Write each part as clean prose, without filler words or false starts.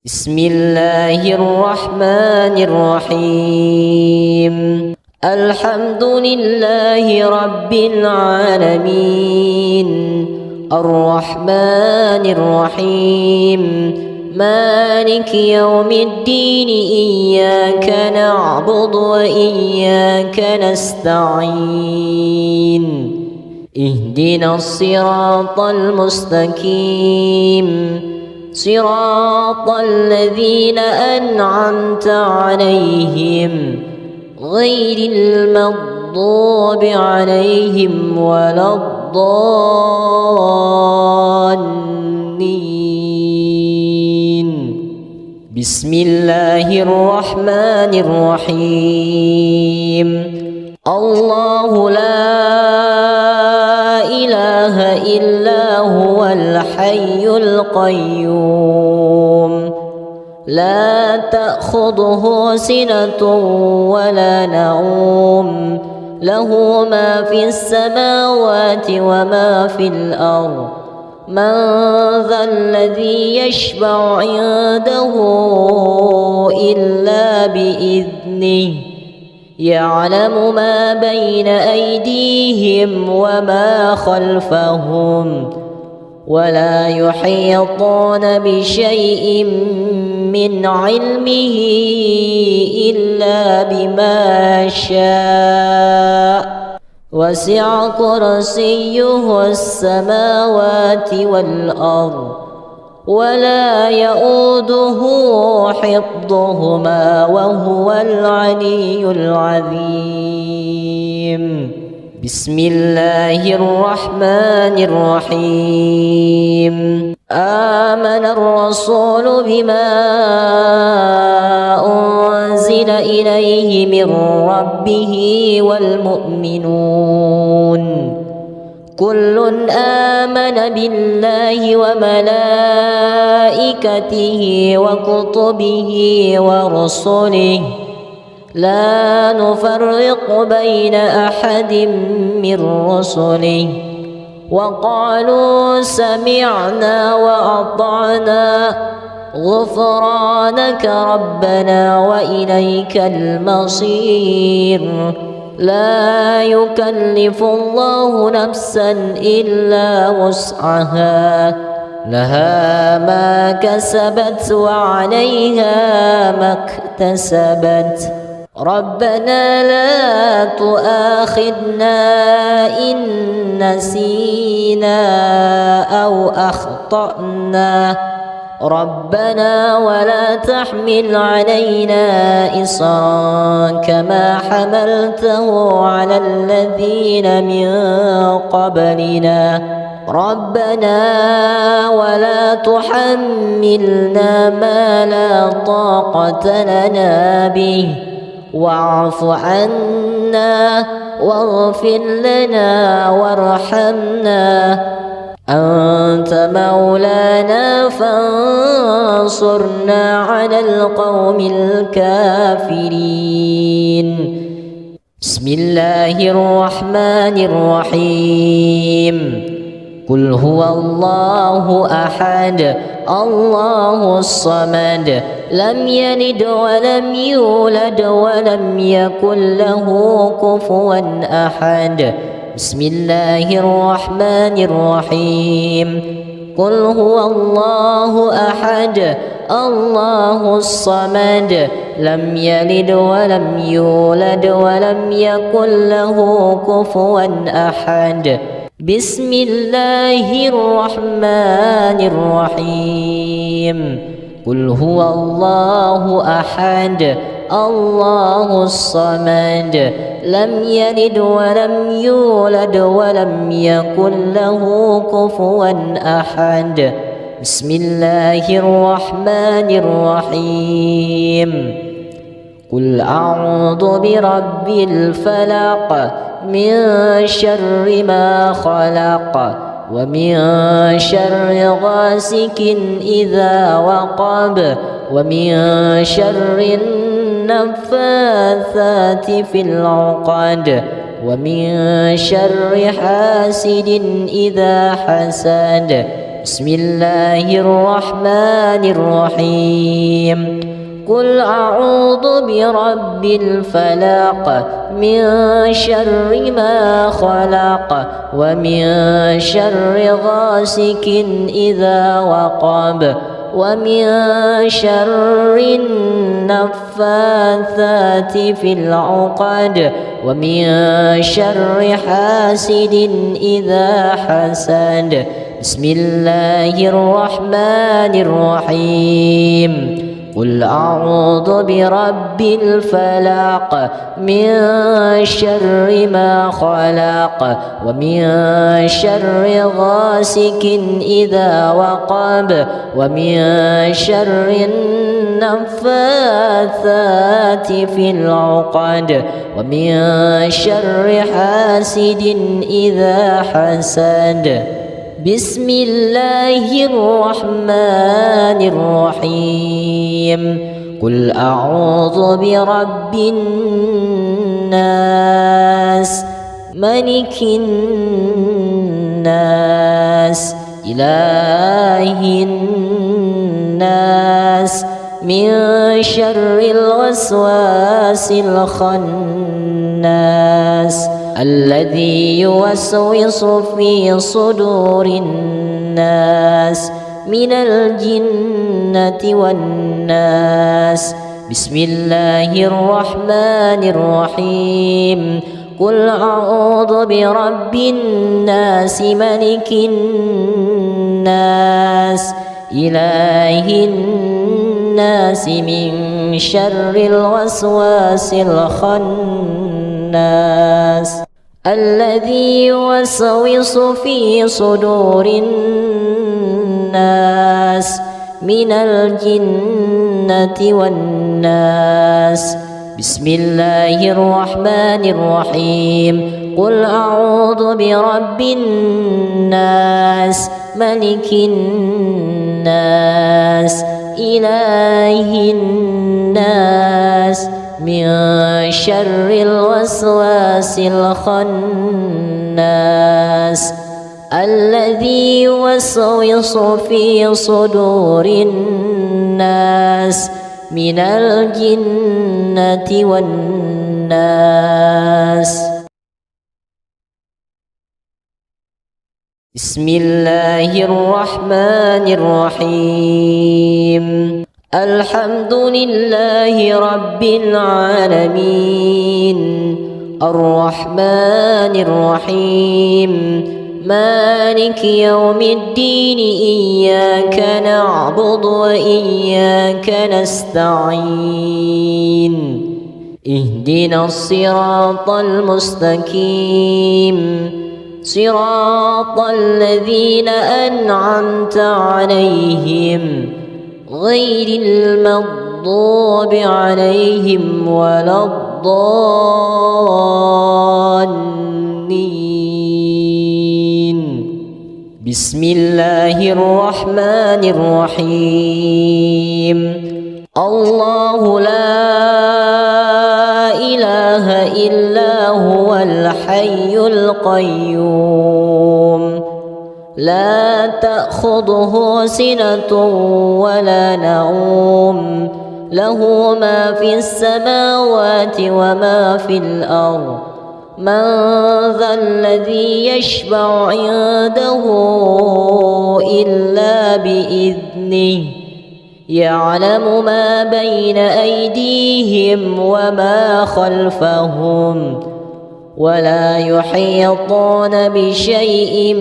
بسم الله الرحمن الرحيم. الحمد لله رب العالمين، الرحمن الرحيم، مالك يوم الدين، إياك نعبد وإياك نستعين، اهدنا الصراط المستقيم، صراط الذين أنعمت عليهم غير المغضوب عليهم ولا الضالين. بسم الله الرحمن الرحيم. الله لا إله إلا هو الحي القيوم، لا تأخذه سنة ولا نوم، له ما في السماوات وما في الأرض. من ذا الذي يشفع عنده إلا بإذنه، يعلم ما بين أيديهم وما خلفهم، ولا يحيطون بشيء من علمه إلا بما شاء، وسع كرسيه السماوات والأرض، ولا يؤوده حفظهما وهو العلي العظيم. بسم الله الرحمن الرحيم. آمن الرسول بما أنزل إليه من ربه والمؤمنون، كل آمن بالله وملائكته وكتبه ورسله، لا نفرق بين أحد من رسله، وقالوا سمعنا وأطعنا غفرانك ربنا وإليك المصير. لا يكلف الله نفسا إلا وسعها، لها ما كسبت وعليها ما اكتسبت. ربنا لا تؤاخذنا إن نسينا أو أخطأنا، ربنا ولا تحمل علينا إصرا كما حملته على الذين من قبلنا، ربنا ولا تحملنا ما لا طاقة لنا به، واعف عنا واغفر لنا وارحمنا، أنت مولانا فانصرنا على القوم الكافرين. بسم الله الرحمن الرحيم. قل هو الله أحد الله الصمد، لم يلد ولم يولد ولم يكن له كفوا أحد. بسم الله الرحمن الرحيم. قل هو الله أحد الله الصمد، لم يلد ولم يولد ولم يكن له كفوا أحد. بسم الله الرحمن الرحيم. قل هو الله أحد الله الصمد، لم يلد ولم يولد ولم يكن له كفوا أحد. بسم الله الرحمن الرحيم. قل أعوذ برب الفلق، من شر ما خلق، ومن شر غاسق إذا وقب، ومن شر النفاثات في العقد، ومن شر حاسد إذا حسد. بسم الله الرحمن الرحيم قل أعوذ برب الفلق من شر ما خلق ومن شر غاسق إذا وقب ومن شر النفاثات في العقد ومن شر حاسد إذا حسد بسم الله الرحمن الرحيم قل أعوذ برب الفلق من شر ما خلق ومن شر غاسق إذا وقب ومن شر النفاثات في العقد ومن شر حاسد إذا حسد بسم الله الرحمن الرحيم قل أعوذ برب الناس ملك الناس إله الناس من شر الوسواس الخناس الذي يوسوس في صدور الناس من الجنة والناس بسم الله الرحمن الرحيم قل أعوذ برب الناس ملك الناس إله الناس من شر الوسواس الخناس الذي يوسوس في صدور الناس من الجنة والناس بسم الله الرحمن الرحيم قل أعوذ برب الناس ملك الناس إله الناس من شر الوسواس الخناس الذي يوسوس في صدور الناس من الجنة والناس بسم الله الرحمن الرحيم الحمد لله رب العالمين الرحمن الرحيم مالك يوم الدين إياك نعبد وإياك نستعين اهدنا الصراط المستقيم صراط الذين أنعمت عليهم غير المغضوب عليهم ولا الضالين بسم الله الرحمن الرحيم الله لا إله إلا هو الحي القيوم لا تأخذه سنة ولا نوم له ما في السماوات وما في الأرض من ذا الذي يشفع عنده إلا بإذنه يعلم ما بين أيديهم وما خلفهم ولا يحيطون بشيء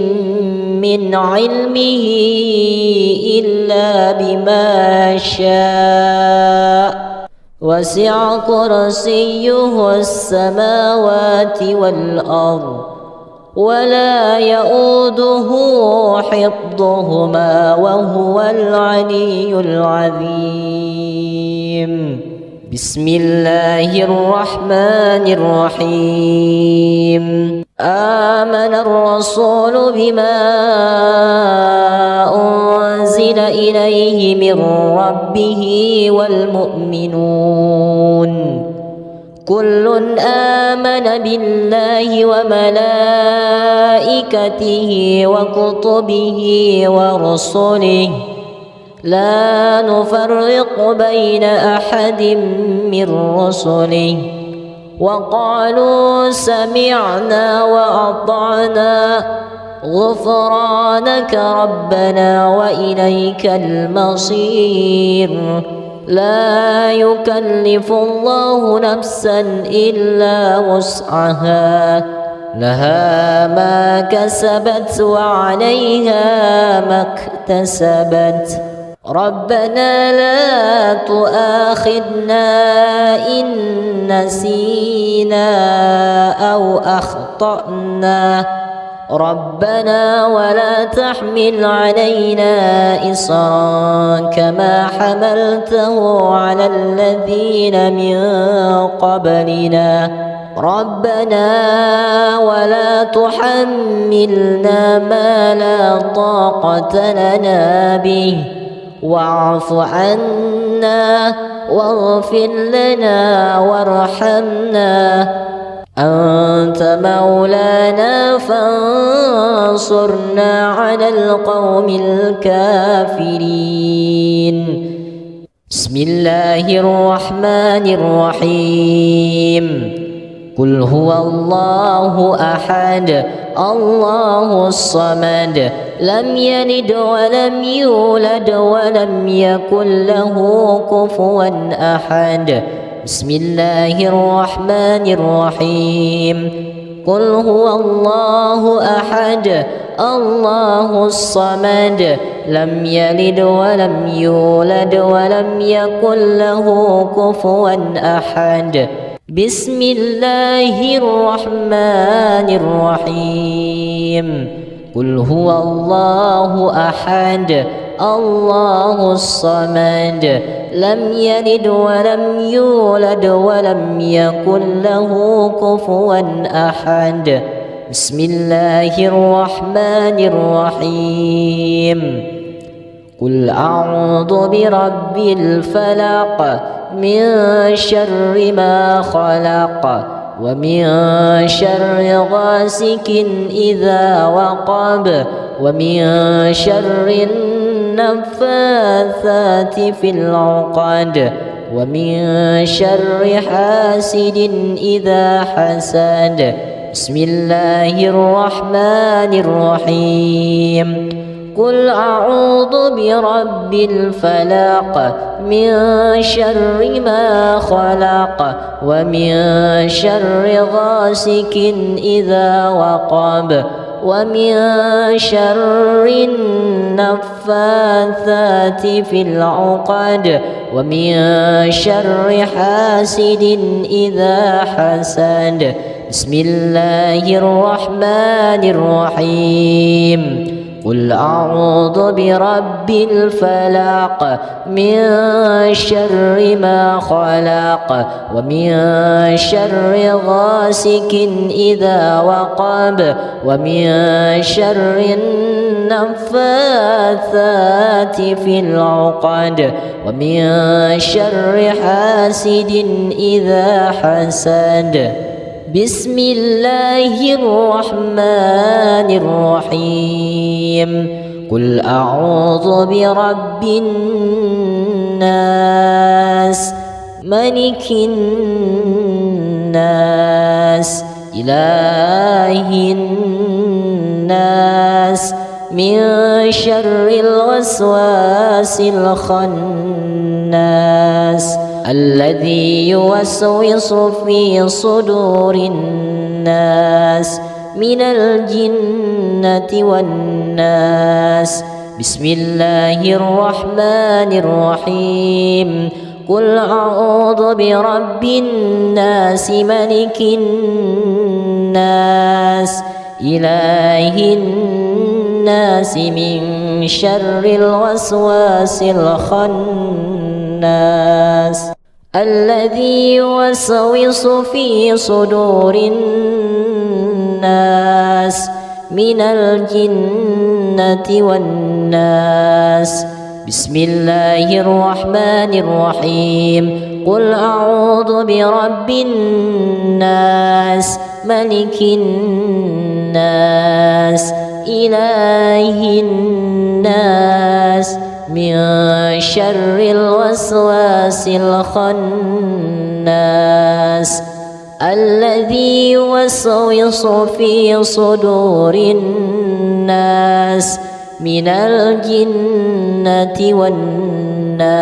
من علمه إلا بما شاء وسع كرسيه السماوات والأرض ولا يؤوده حفظهما وهو العلي العظيم بسم الله الرحمن الرحيم آمن الرسول بما أنزل إليه من ربه والمؤمنون كل آمن بالله وملائكته وكتبه ورسله لا نفرق بين أحد من رسله وقالوا سمعنا وأطعنا غفرانك ربنا وإليك المصير لا يكلف الله نفسا إلا وسعها لها ما كسبت وعليها ما اكتسبت ربنا لا تؤاخذنا إن نسينا أو أخطأنا ربنا ولا تحمل علينا إصرا كما حملته على الذين من قبلنا ربنا ولا تحملنا ما لا طاقة لنا به واعف عنا واغفر لنا وارحمنا أنت مولانا فانصرنا على القوم الكافرين بسم الله الرحمن الرحيم قل هو الله أحد الله الصمد لم يلد ولم يولد ولم يكن له كفوا أحد بسم الله الرحمن الرحيم قل هو الله أحد الله الصمد لم يلد ولم يولد ولم يكن له كفوا أحد بسم الله الرحمن الرحيم قل هو الله أحد الله الصمد لم يلد ولم يولد ولم يكن له كفوا أحد بسم الله الرحمن الرحيم قل أعوذ برب الفلق من شر ما خلق ومن شر غاسق إذا وقب ومن شر النفاثات في العقد ومن شر حاسد إذا حسد بسم الله الرحمن الرحيم قل أعوذ برب الفلق من شر ما خلق ومن شر غاسق إذا وقب ومن شر النفاثات في العقد ومن شر حاسد إذا حسد بسم الله الرحمن الرحيم قل أعوذ برب الفلق من شر ما خلق ومن شر غاسق إذا وقب ومن شر النفاثات في العقد ومن شر حاسد إذا حسد بسم الله الرحمن الرحيم قل أعوذ برب الناس ملك الناس إله الناس من شر الوسواس الخناس الذي يوسوس في صدور الناس من الجنة والناس بسم الله الرحمن الرحيم قل أعوذ برب الناس ملك الناس إله الناس من شر الوسواس الخناس الذي يوسوس في صدور الناس من الجنة والناس بسم الله الرحمن الرحيم قل أعوذ برب الناس ملك الناس إله الناس من شر الوسواس الخناس الذي يوسوس في صدور الناس من الجنة والناس.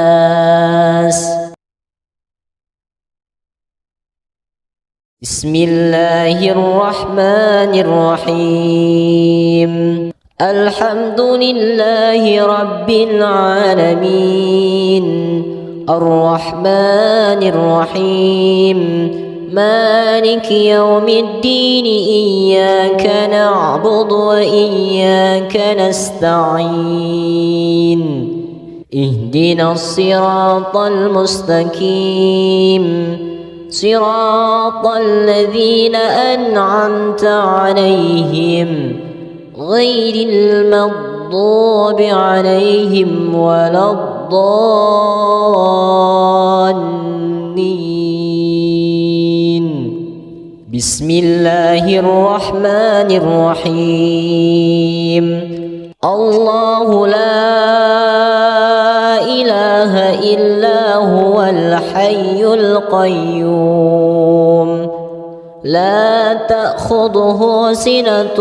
بسم الله الرحمن الرحيم الحمد لله رب العالمين الرحمن الرحيم مالك يوم الدين إياك نعبد وإياك نستعين اهدنا الصراط المستقيم صراط الذين أنعمت عليهم غير المغضوب عليهم ولا الضالين. بسم الله الرحمن الرحيم الله لا إله إلا هو الحي القيوم لا تأخذه سنة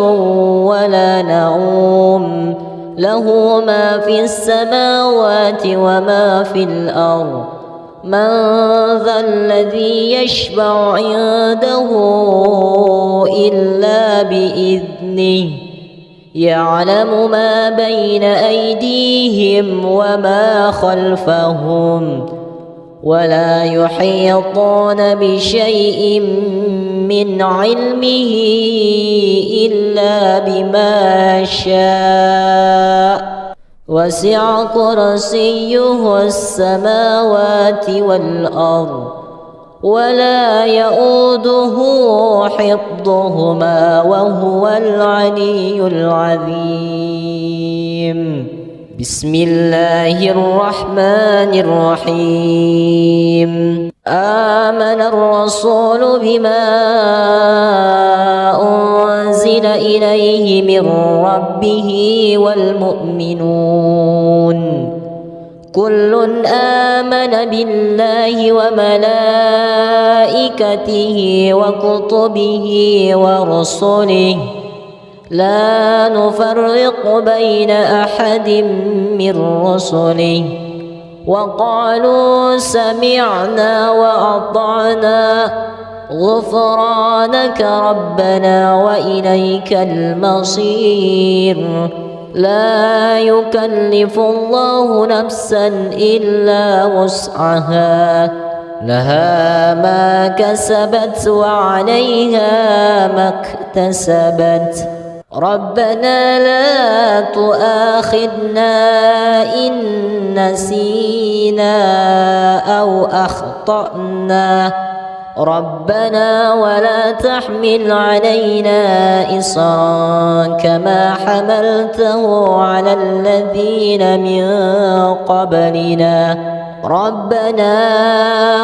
ولا نوم له ما في السماوات وما في الأرض من ذا الذي يشفع عنده إلا بإذنه يعلم ما بين أيديهم وما خلفهم ولا يحيطون بشيء من علمه إلا بما شاء وسع كرسيه السماوات والأرض ولا يؤوده حفظهما وهو العلي العظيم. بسم الله الرحمن الرحيم آمن الرسول بما أنزل إليه من ربه والمؤمنون كل آمن بالله وملائكته وكتبه ورسله لا نفرق بين أحد من رسله وقالوا سمعنا وأطعنا غفرانك ربنا وإليك المصير. لا يكلف الله نفسا إلا وسعها لها ما كسبت وعليها ما اكتسبت ربنا لا تؤاخذنا إن نسينا أو أخطأنا ربنا ولا تحمل علينا إصرا كما حملته على الذين من قبلنا ربنا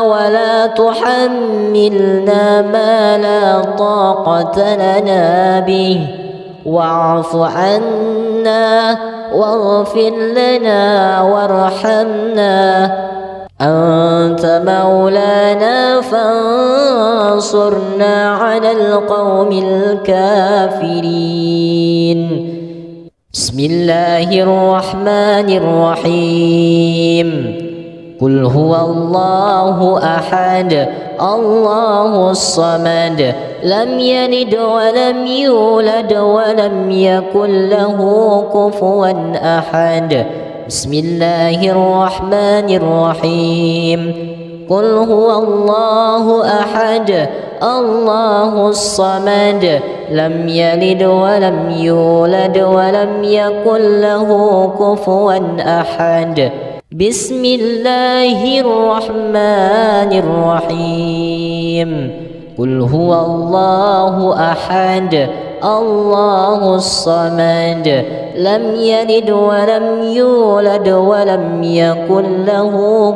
ولا تحملنا ما لا طاقة لنا به واعف عنا واغفر لنا وارحمنا أنت مولانا فانصرنا على القوم الكافرين. بسم الله الرحمن الرحيم قل هو الله أحد الله الصمد لم يلد ولم يولد ولم يكن له كفوا أحد. بسم الله الرحمن الرحيم قل هو الله أحد الله الصمد لم يلد ولم يولد ولم يكن له كفوا أحد. بسم الله الرحمن الرحيم قل هو الله أحد الله الصمد لم يلد ولم يولد ولم يكن له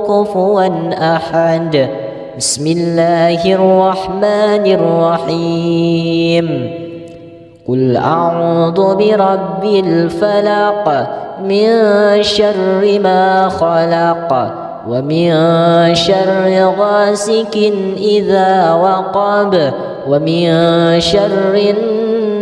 كفوا أحد بسم الله الرحمن الرحيم قل أعوذ برب الفلق من شر ما خلق ومن شر غاسق إذا وقب ومن شر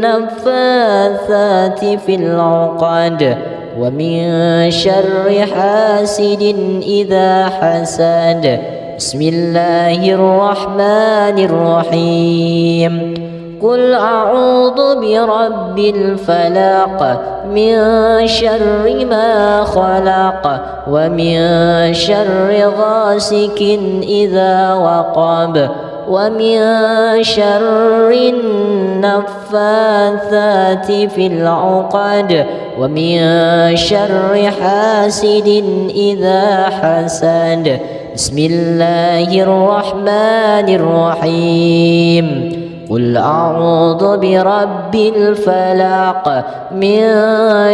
النفاثات في العقد ومن شر حاسد إذا حسد بسم الله الرحمن الرحيم قل أعوذ برب الفلق من شر ما خلق ومن شر غاسق إذا وقب ومن شر النفاثات في العقد ومن شر حاسد إذا حسد بسم الله الرحمن الرحيم قل أعوذ برب الفلق من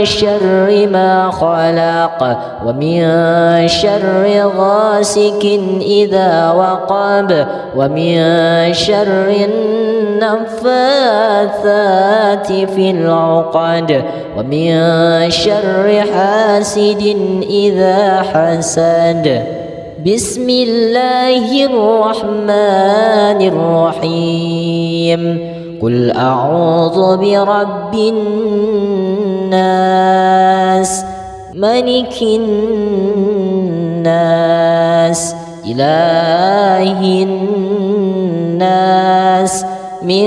شر ما خلق ومن شر غاسق إذا وقب ومن شر النفاثات في العقد ومن شر حاسد إذا حسد بسم الله الرحمن الرحيم قل أعوذ برب الناس ملك الناس إله الناس من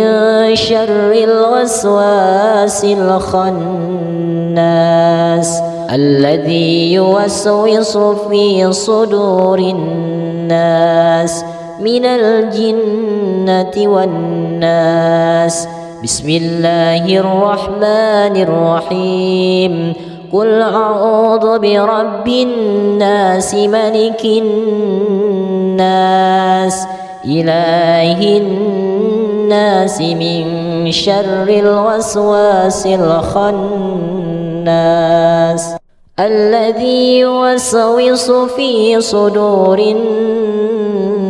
شر الوسواس الخناس الذي يوسوس في صدور الناس من الجنة والناس بسم الله الرحمن الرحيم قل أعوذ برب الناس ملك الناس إله الناس من شر الوسواس الخناس الذي يوسوس في صدور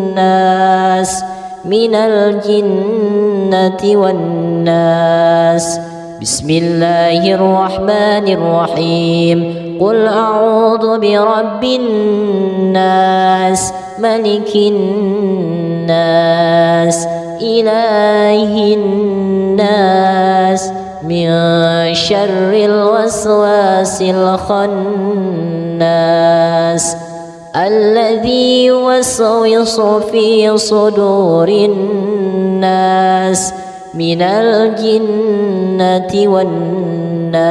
الناس من الجنة والناس بسم الله الرحمن الرحيم قل أعوذ برب الناس ملك الناس إله الناس من شر الوسواس الخناس الذي يوسوس في صدور الناس من الجنة والناس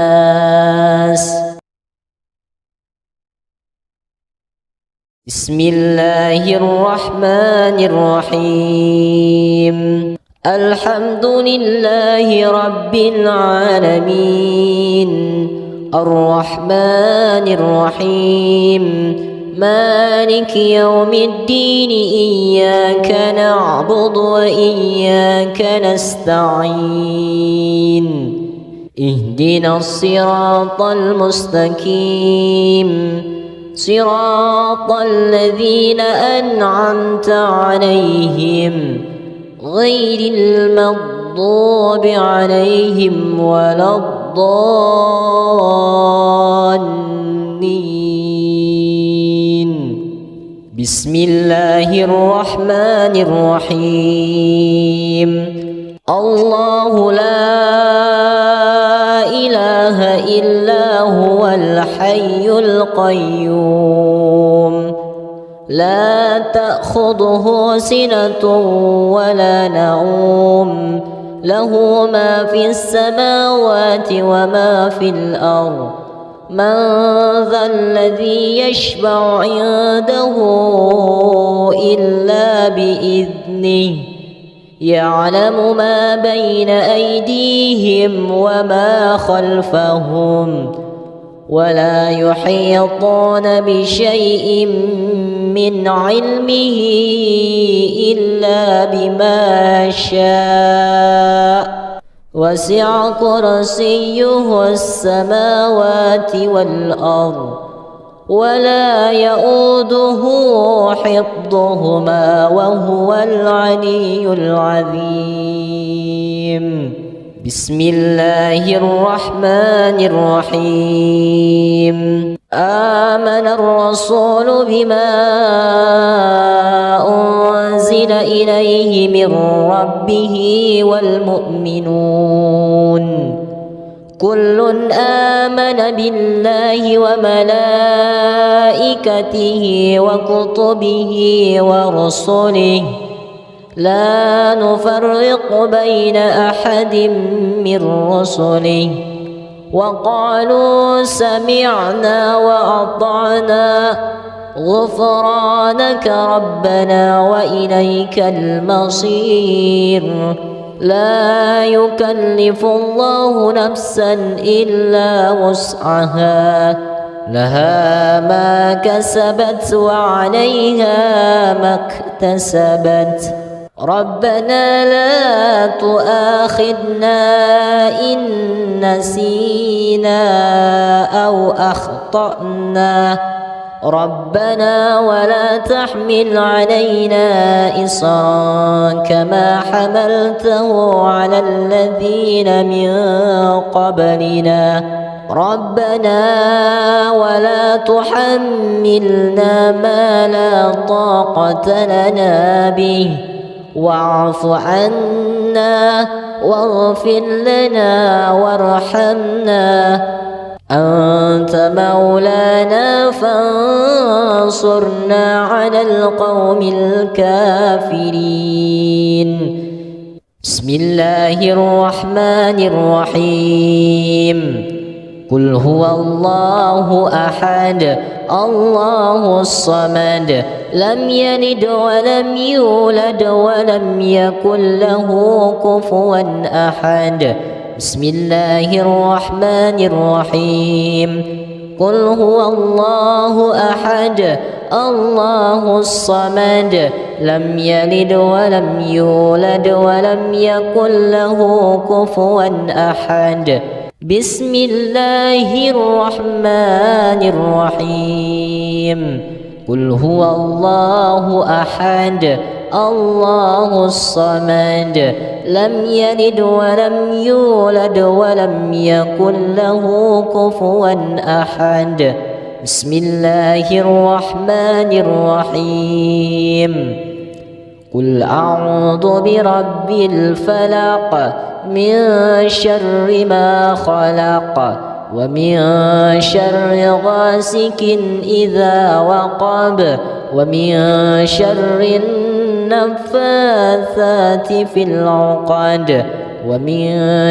بسم الله الرحمن الرحيم الحمد لله رب العالمين الرحمن الرحيم مالك يوم الدين إياك نعبد وإياك نستعين اهدنا الصراط المستقيم صراط الذين أنعمت عليهم غير المغضوب عليهم ولا الضالين بسم الله الرحمن الرحيم الله لا إله إلا هو الحي القيوم لا تأخذه سنة ولا نوم له ما في السماوات وما في الأرض من ذا الذي يشفع عنده إلا بإذنه يعلم ما بين أيديهم وما خلفهم ولا يحيطون بشيء من علمه إلا بما شاء وسع كرسيه السماوات والأرض ولا يؤوده حفظهما وهو العلي العظيم. بسم الله الرحمن الرحيم. آمن الرسول بما أنزل إليه من ربه والمؤمنون كل آمن بالله وملائكته وكتبه ورسله لا نفرق بين أحد من رسله وقالوا سمعنا وأطعنا غفرانك ربنا وإليك المصير. لا يكلف الله نفسا إلا وسعها لها ما كسبت وعليها ما اكتسبت. ربنا لا تؤاخذنا إن نسينا أو أخطأنا ربنا ولا تحمل علينا إصرا كما حملته على الذين من قبلنا ربنا ولا تحملنا ما لا طاقة لنا به واعف عنا واغفر لنا وارحمنا أنت مولانا فانصرنا على القوم الكافرين. بسم الله الرحمن الرحيم. قل هو الله أحد الله الصمد لم يلد ولم يولد ولم يكن له كفوا أحد. بسم الله الرحمن الرحيم. قل هو الله أحد الله الصمد لم يلد ولم يولد ولم يكن له كفوا أحد. بسم الله الرحمن الرحيم. قل هو الله أحد الله الصمد لم يلد ولم يولد ولم يكن له كفوا أحد. بسم الله الرحمن الرحيم. قل أعوذ برب الفلق من شر ما خلق ومن شر غاسق إذا وقب ومن شر النفاثات في العقد ومن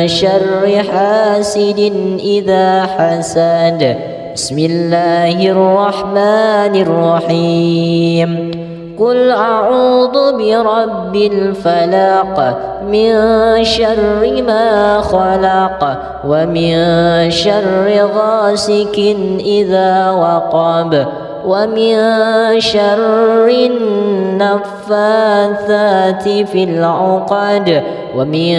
شر حاسد إذا حسد. بسم الله الرحمن الرحيم. قل أعوذ برب الفلق من شر ما خلق ومن شر غاسق إذا وقب ومن شر النفاثات في العقد ومن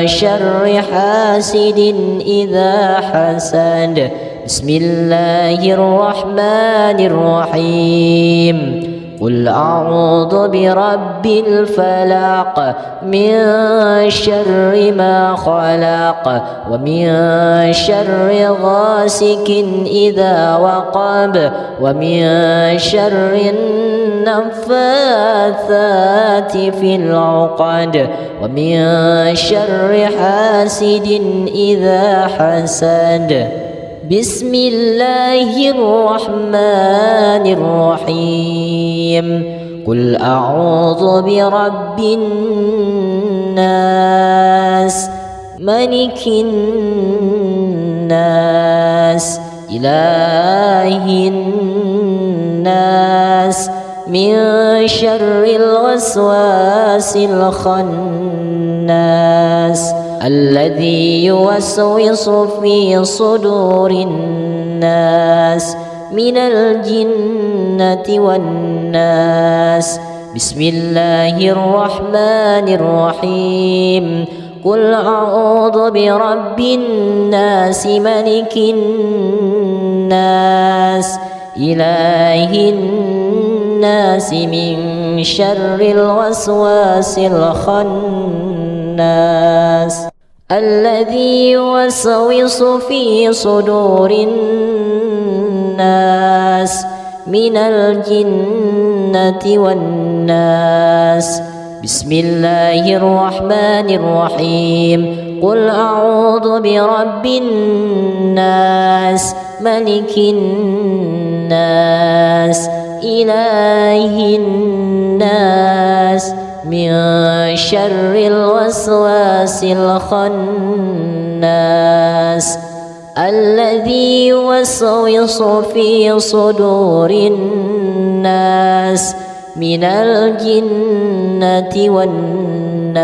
شر حاسد إذا حسد. بسم الله الرحمن الرحيم. قل أعوذ برب الفلق من شر ما خلق ومن شر غاسق إذا وقب ومن شر النفاثات في العقد ومن شر حاسد إذا حسد. بسم الله الرحمن الرحيم. قل أعوذ برب الناس ملك الناس إله الناس من شر الوسواس الخناس الذي يوسوس في صدور الناس من الجنة والناس. بسم الله الرحمن الرحيم. قل أعوذ برب الناس ملك الناس إله الناس من شر الوسواس الخناس الذي يوسوس في صدور الناس من الجنة والناس. بسم الله الرحمن الرحيم. قل أعوذ برب الناس ملك الناس إله الناس من شر الوسواس الخناس الذي يوسوس في صدور الناس من الجنة والناس.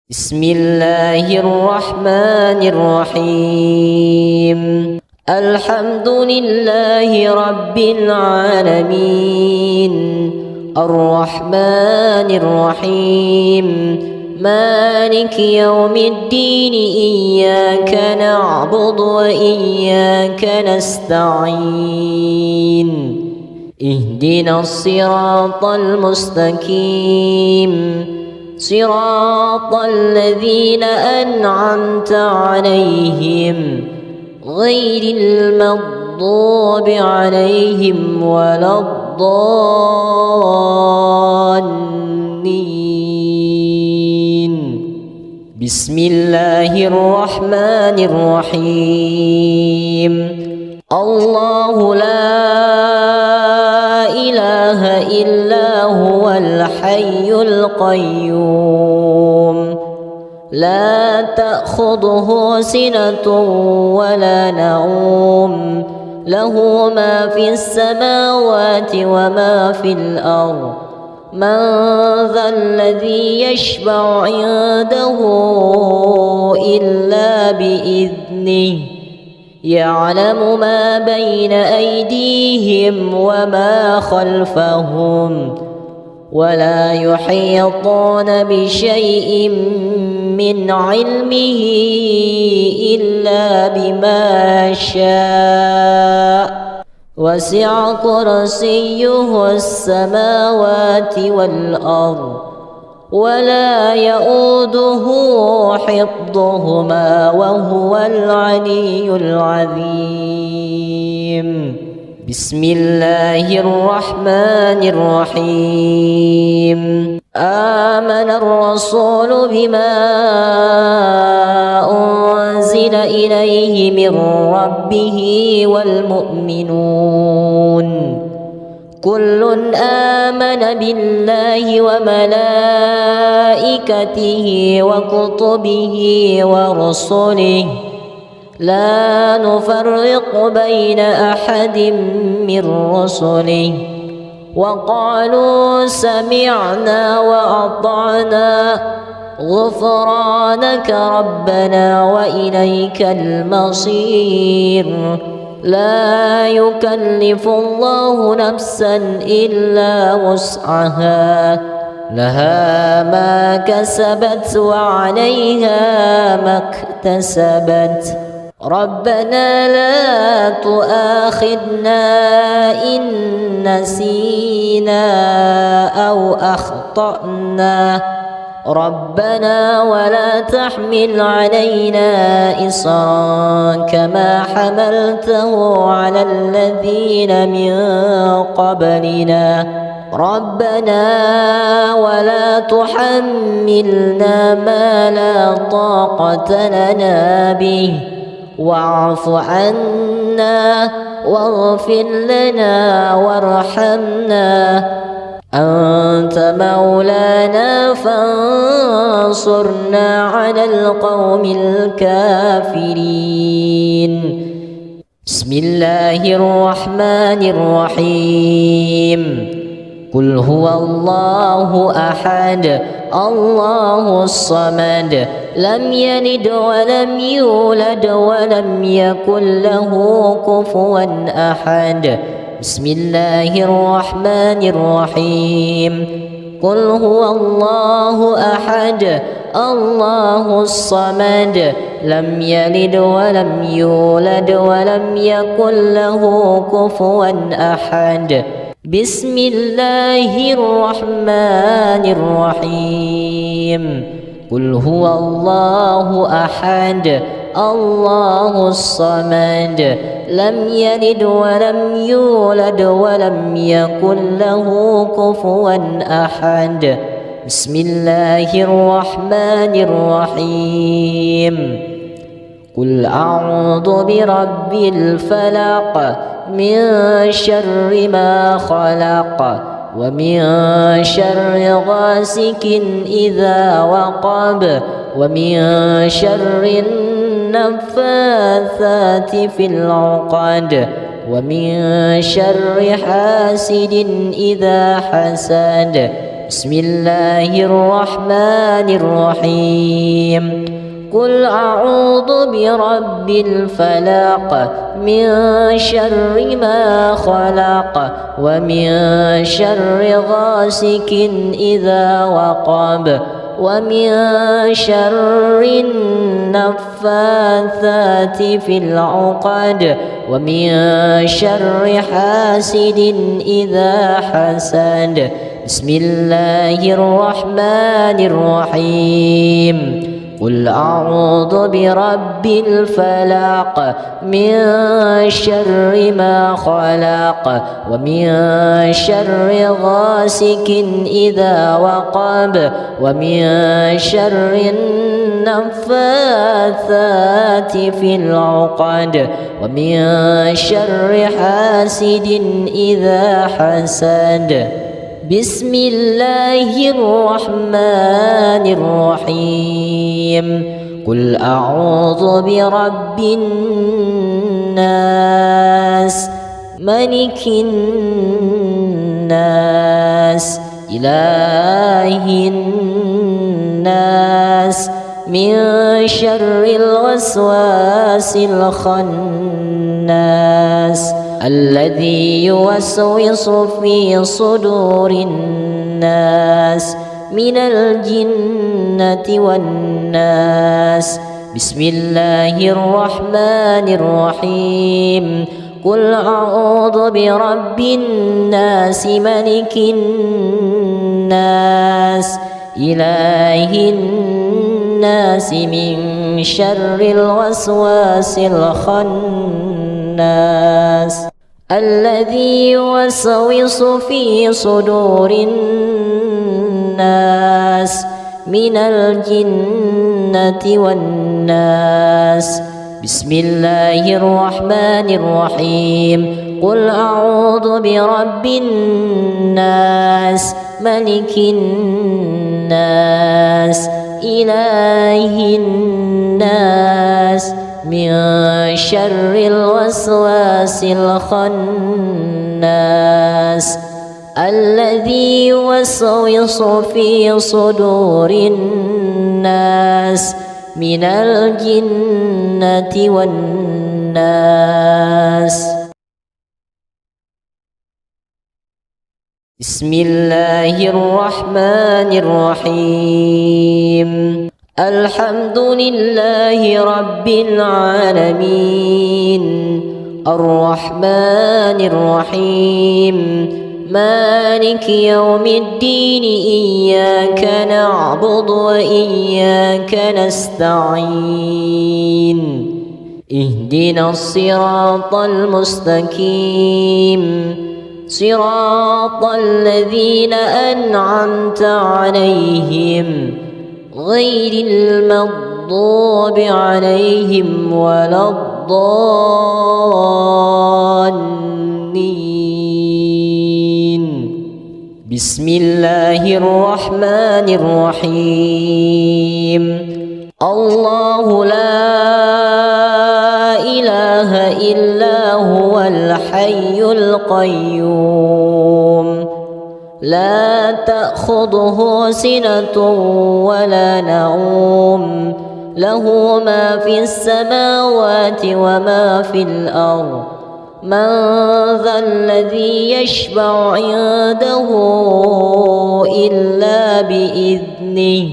بسم الله الرحمن الرحيم. الحمد لله رب العالمين الرحمن الرحيم مالك يوم الدين إياك نعبد وإياك نستعين اهدنا الصراط المستقيم صراط الذين أنعمت عليهم غير المغضوب عليهم ولا الضالين. بسم الله الرحمن الرحيم. الله لا إله إلا هو الحي القيوم لا تأخذه سنة ولا نوم له ما في السماوات وما في الأرض. من ذا الذي يشفع عنده إلا بإذنه يعلم ما بين أيديهم وما خلفهم ولا يحيطون بشيء من علمه إلا بما شاء وسع كرسيه السماوات والأرض ولا يؤوده حفظهما وهو العلي العظيم. بسم الله الرحمن الرحيم. آمن الرسول بما أنزل إليه من ربه والمؤمنون كل آمن بالله وملائكته وكتبه ورسله لا نفرق بين أحد من رسله وقالوا سمعنا وأطعنا غفرانك ربنا وإليك المصير. لا يكلف الله نفسا إلا وسعها لها ما كسبت وعليها ما اكتسبت. ربنا لا تؤاخذنا إن نسينا أو أخطأنا ربنا ولا تحمل علينا إصرا كما حملته على الذين من قبلنا ربنا ولا تحملنا ما لا طاقة لنا به واعف عنا واغفر لنا وارحمنا أنت مولانا فانصرنا على القوم الكافرين. بسم الله الرحمن الرحيم. قل هو الله أحد الله الصمد لم يلد ولم يولد ولم يكن له كفوا أحد. بسم الله الرحمن الرحيم. قل هو الله أحد الله الصمد لم يلد ولم يولد ولم يكن له كفوا أحد بسم الله الرحمن الرحيم قل هو الله أحد الله الصمد لم يلد ولم يولد ولم يكن له كفوا أحد بسم الله الرحمن الرحيم قل أعوذ برب الفلق من شر ما خلق ومن شر غاسق إذا وقب ومن شر النفاثات في العقد ومن شر حاسد إذا حسد بسم الله الرحمن الرحيم قل أعوذ برب الفلق من شر ما خلق ومن شر غاسق إذا وقب ومن شر النفاثات في العقد ومن شر حاسد إذا حسد بسم الله الرحمن الرحيم قل أعوذ برب الفلق من شر ما خلق ومن شر غاسق إذا وقب ومن شر النفاثات في العقد ومن شر حاسد إذا حسد بسم الله الرحمن الرحيم قل أعوذ برب الناس ملك الناس إله الناس من شر الوسواس الخناس الذي يوسوس في صدور الناس من الجنة والناس بسم الله الرحمن الرحيم قل أعوذ برب الناس ملك الناس إله الناس من شر الوسواس الخناس الذي يوسوس في صدور الناس من الجنة والناس بسم الله الرحمن الرحيم قل أعوذ برب الناس ملك الناس إله الناس من شر الوسواس الخناس الذي يوسوس في صدور الناس من الجنة والناس بسم الله الرحمن الرحيم الحمد لله رب العالمين الرحمن الرحيم مالك يوم الدين إياك نعبد وإياك نستعين اهدنا الصراط المستقيم صراط الذين أنعمت عليهم غير المغضوب عليهم ولا الضالين بسم الله الرحمن الرحيم الله لا إله إلا هو الحي القيوم لا تأخذه سنة ولا نوم له ما في السماوات وما في الأرض من ذا الذي يشفع عنده إلا بإذنه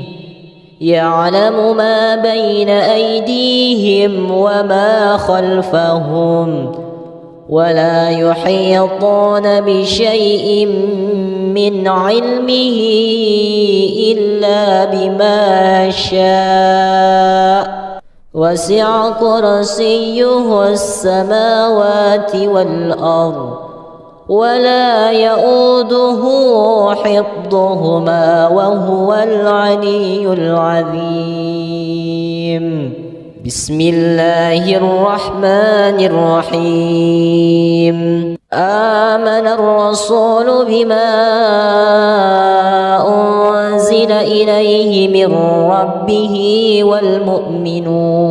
يعلم ما بين أيديهم وما خلفهم ولا يحيطون بشيء من علمه إلا بما شاء وسع كرسيه السماوات والأرض ولا يؤوده حفظهما وهو العلي العظيم. بسم الله الرحمن الرحيم. آمن الرسول بما أنزل إليه من ربه والمؤمنون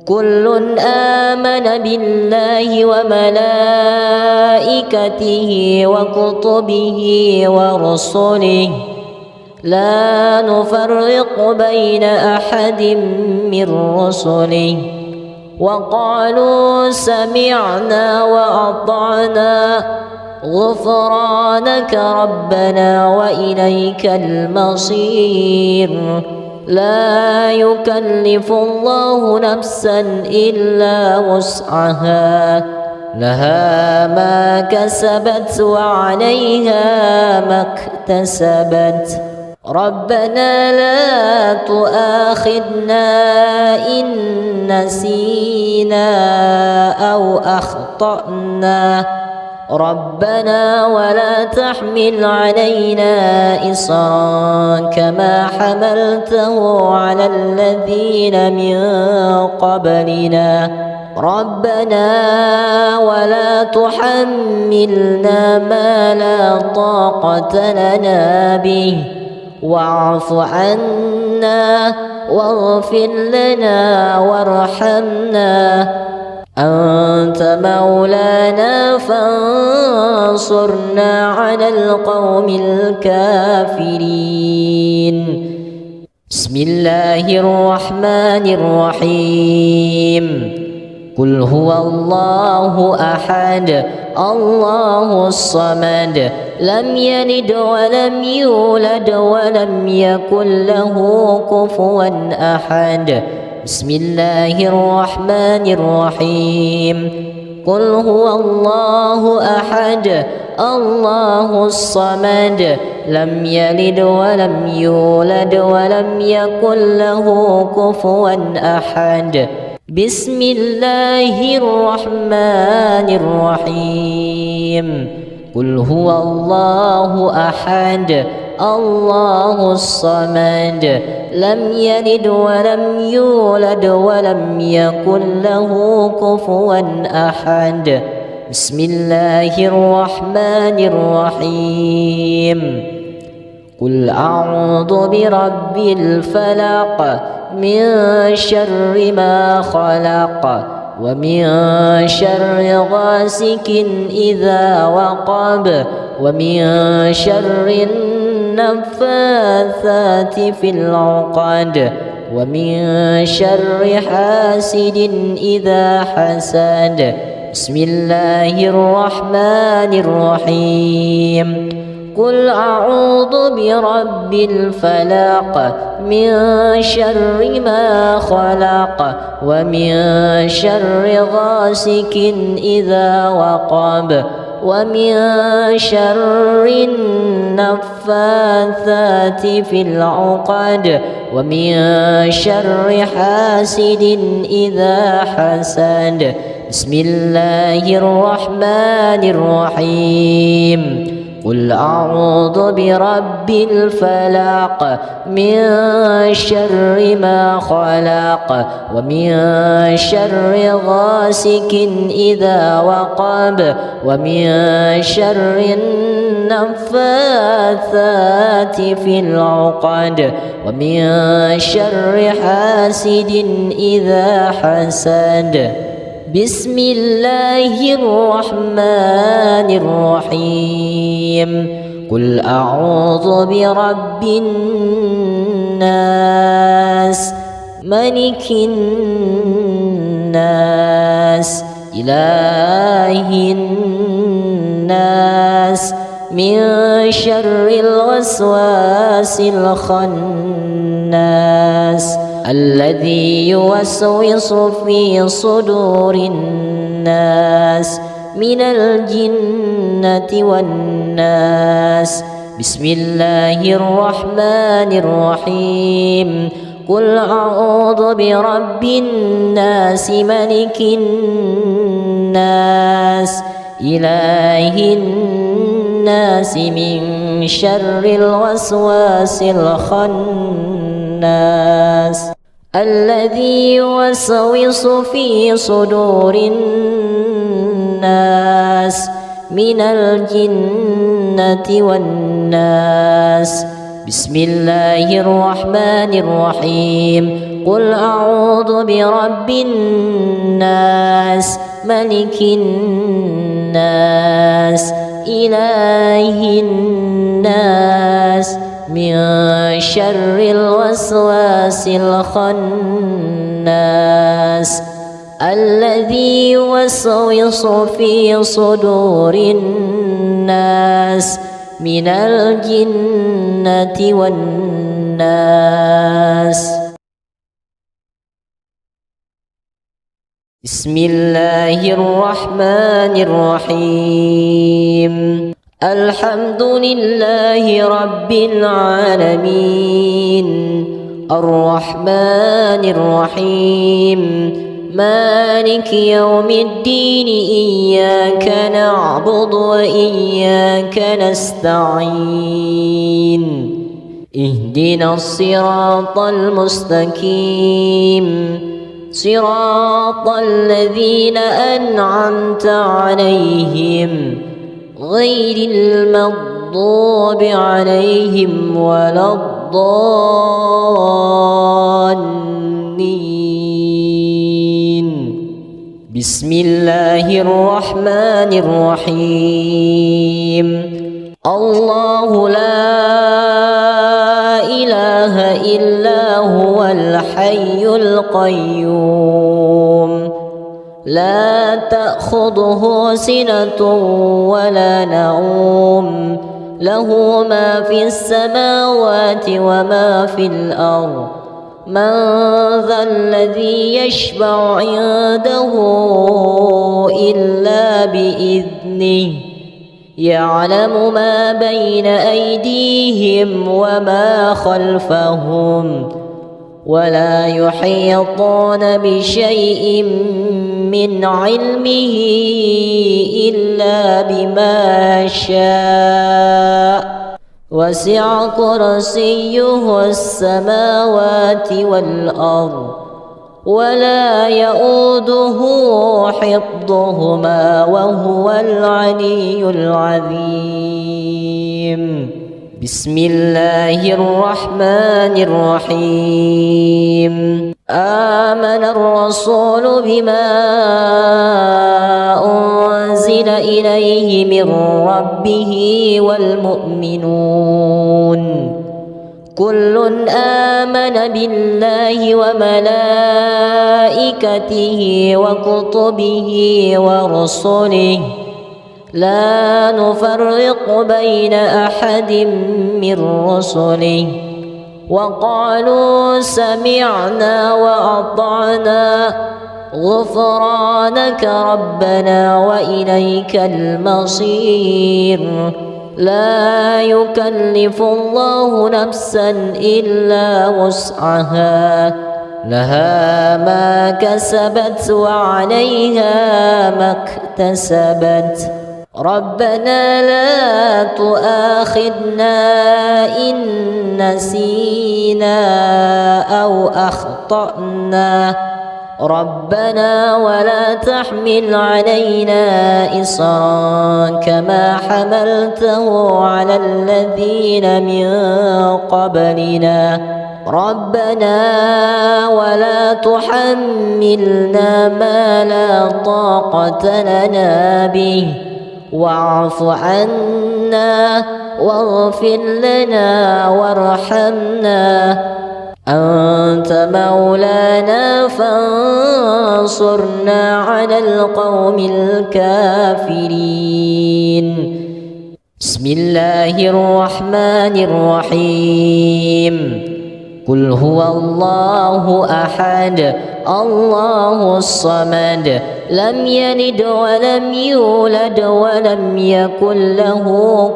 كل آمن بالله وملائكته وكتبه ورسله لا نفرق بين أحد من رسله وقالوا سمعنا وأطعنا غفرانك ربنا وإليك المصير. لا يكلف الله نفسا إلا وسعها لها ما كسبت وعليها ما اكتسبت. ربنا لا تؤاخذنا إن نسينا أو أخطأنا ربنا ولا تحمل علينا إصرا كما حملته على الذين من قبلنا ربنا ولا تحملنا ما لا طاقة لنا به واعف عنا واغفر لنا وارحمنا أنت مولانا فانصرنا على القوم الكافرين. بسم الله الرحمن الرحيم. قل هو الله أحد الله الصمد لم يلد ولم يولد ولم يكن له كفوا أحد. بسم الله الرحمن الرحيم. قل هو الله أحد الله الصمد لم يلد ولم يولد ولم يكن له كفوا أحد. بسم الله الرحمن الرحيم. قل هو الله أحد الله الصمد لم يلد ولم يولد ولم يكن له كفوا أحد. بسم الله الرحمن الرحيم. قل أعوذ برب الفلق من شر ما خلق ومن شر غاسق إذا وقب ومن شر النفاثات في العقد ومن شر حاسد إذا حسد. بسم الله الرحمن الرحيم. قل أعوذ برب الفلق من شر ما خلق ومن شر غاسق إذا وقب ومن شر النفاثات في العقد ومن شر حاسد إذا حسد. بسم الله الرحمن الرحيم. قل أعوذ برب الفلق من شر ما خلق ومن شر غاسق إذا وقب ومن شر النفاثات في العقد ومن شر حاسد إذا حسد. بسم الله الرحمن الرحيم. قل أعوذ برب الناس ملك الناس إله الناس من شر الوسواس الخناس الذي يوسوس في صدور الناس من الجنة والناس. بسم الله الرحمن الرحيم. قل أعوذ برب الناس ملك الناس إله الناس من شر الوسواس الخناس الذي يوسوس في صدور الناس من الجنة والناس. بسم الله الرحمن الرحيم. قل أعوذ برب الناس ملك الناس إله الناس من شر الوسواس الخناس الذي يوسوس في صدور الناس من الجنة والناس. بسم الله الرحمن الرحيم. الحمد لله رب العالمين الرحمن الرحيم مالك يوم الدين إياك نعبد وإياك نستعين اهدنا الصراط المستقيم صراط الذين أنعمت عليهم غير المغضوب عليهم ولا الضالين. بسم الله الرحمن الرحيم. الله لا إله إلا هو الحي القيوم لا تأخذه سنة ولا نوم له ما في السماوات وما في الأرض. من ذا الذي يشفع عنده إلا بإذنه يعلم ما بين أيديهم وما خلفهم ولا يحيطون بشيء من علمه إلا بما شاء وسع كرسيه السماوات والأرض ولا يؤوده حفظهما وهو العلي العظيم. بسم الله الرحمن الرحيم. آمن الرسول بما أنزل إليه من ربه والمؤمنون كل آمن بالله وملائكته وكتبه ورسله لا نفرق بين أحد من رسله وقالوا سمعنا وأطعنا غفرانك ربنا وإليك المصير. لا يكلف الله نفسا إلا وسعها لها ما كسبت وعليها ما اكتسبت. ربنا لا تؤاخذنا إن نسينا أو أخطأنا ربنا ولا تحمل علينا إصرا كما حملته على الذين من قبلنا ربنا ولا تحملنا ما لا طاقة لنا به واعف عنا واغفر لنا وارحمنا أنت مولانا فانصرنا على القوم الكافرين. بسم الله الرحمن الرحيم. قل هو الله أحد الله الصمد لم يلد ولم يولد ولم يكن له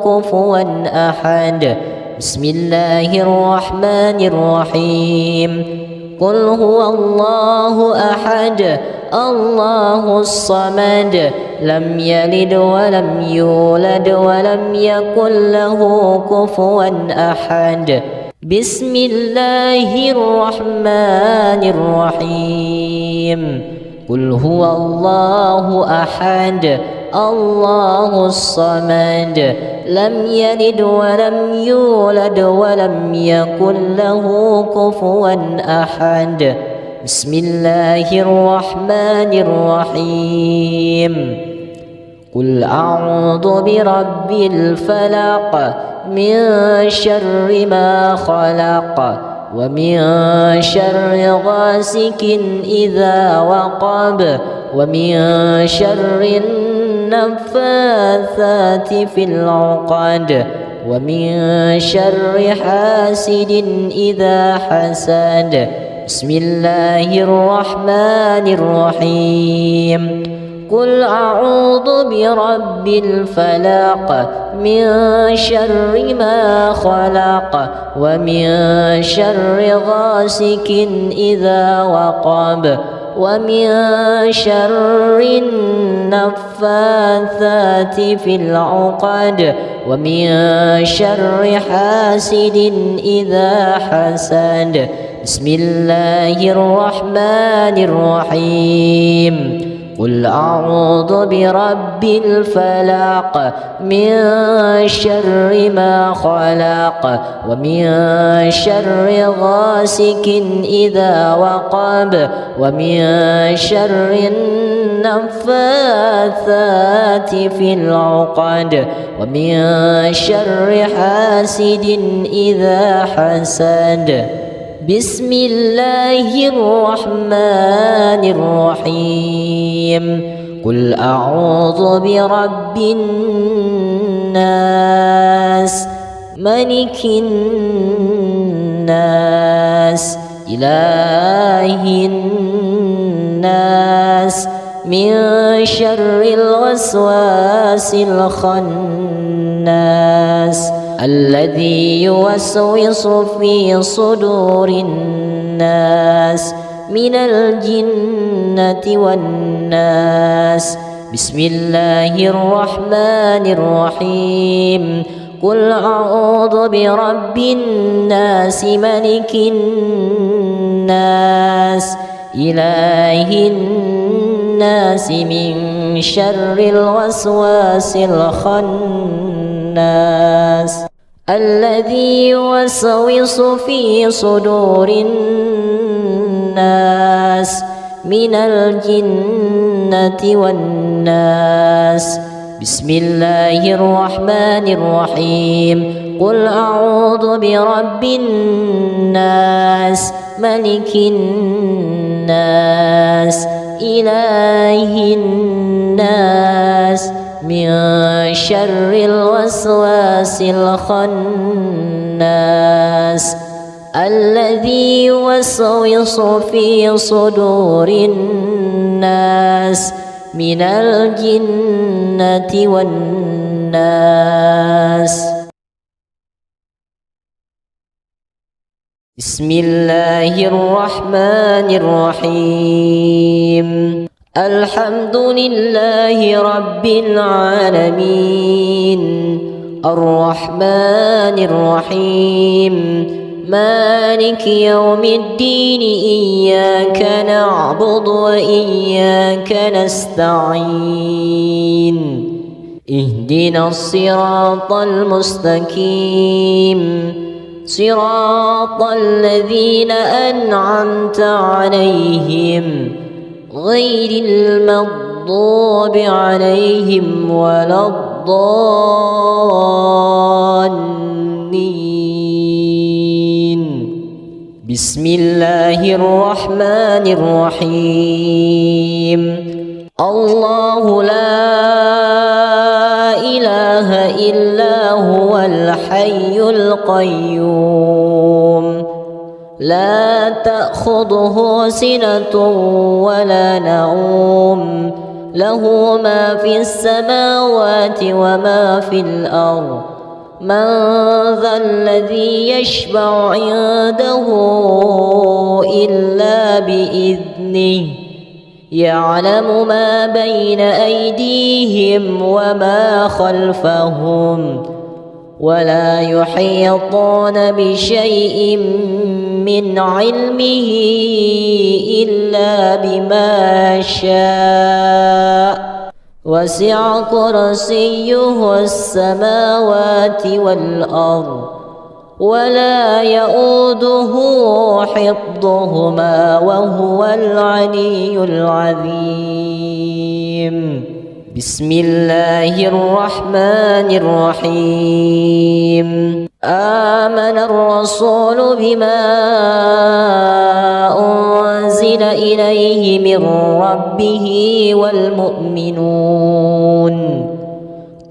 كفوا أحد. بسم الله الرحمن الرحيم. قل هو الله أحد الله الصمد لم يلد ولم يولد ولم يكن له كفوا أحد. بسم الله الرحمن الرحيم. قل هو الله أحد الله الصمد لم يلد ولم يولد ولم يكن له كفوا أحد. بسم الله الرحمن الرحيم. قل أعوذ برب الفلق من شر ما خلق ومن شر غاسق إذا وقب ومن شر النفاثات في العقد ومن شر حاسد إذا حسد. بسم الله الرحمن الرحيم. قل أعوذ برب الفلق من شر ما خلق ومن شر غاسق إذا وقب ومن شر النفاثات في العقد ومن شر حاسد إذا حسد. بسم الله الرحمن الرحيم. قل أعوذ برب الفلق من شر ما خلق ومن شر غاسق إذا وقب ومن شر النفاثات في العقد ومن شر حاسد إذا حسد. بسم الله الرحمن الرحيم. قل أعوذ برب الناس ملك الناس إله الناس من شر الوسواس الخناس الذي يوسوس في صدور الناس من الجنة والناس. بسم الله الرحمن الرحيم. قل أعوذ برب الناس ملك الناس إله الناس من شر الوسواس الخناس الذي يوسوس في صدور الناس من الجنة والناس. بسم الله الرحمن الرحيم. قل أعوذ برب الناس ملك الناس إله الناس من شر الوسواس الخناس الذي يوسوس في صدور الناس من الجنة والناس. بسم الله الرحمن الرحيم. الحمد لله رب العالمين الرحمن الرحيم مالك يوم الدين إياك نعبد وإياك نستعين اهدنا الصراط المستقيم صراط الذين أنعمت عليهم غير المغضوب عليهم ولا الضالين. بسم الله الرحمن الرحيم الله لا إله إلا هو الحي القيوم لا تأخذه سنة ولا نوم له ما في السماوات وما في الأرض من ذا الذي يشفع عنده إلا بإذنه يعلم ما بين أيديهم وما خلفهم ولا يحيطون بشيء من علمه إلا بما شاء وسع كرسيه السماوات والأرض ولا يؤوده حفظهما وهو العلي العظيم بسم الله الرحمن الرحيم آمن الرسول بما أنزل إليه من ربه والمؤمنون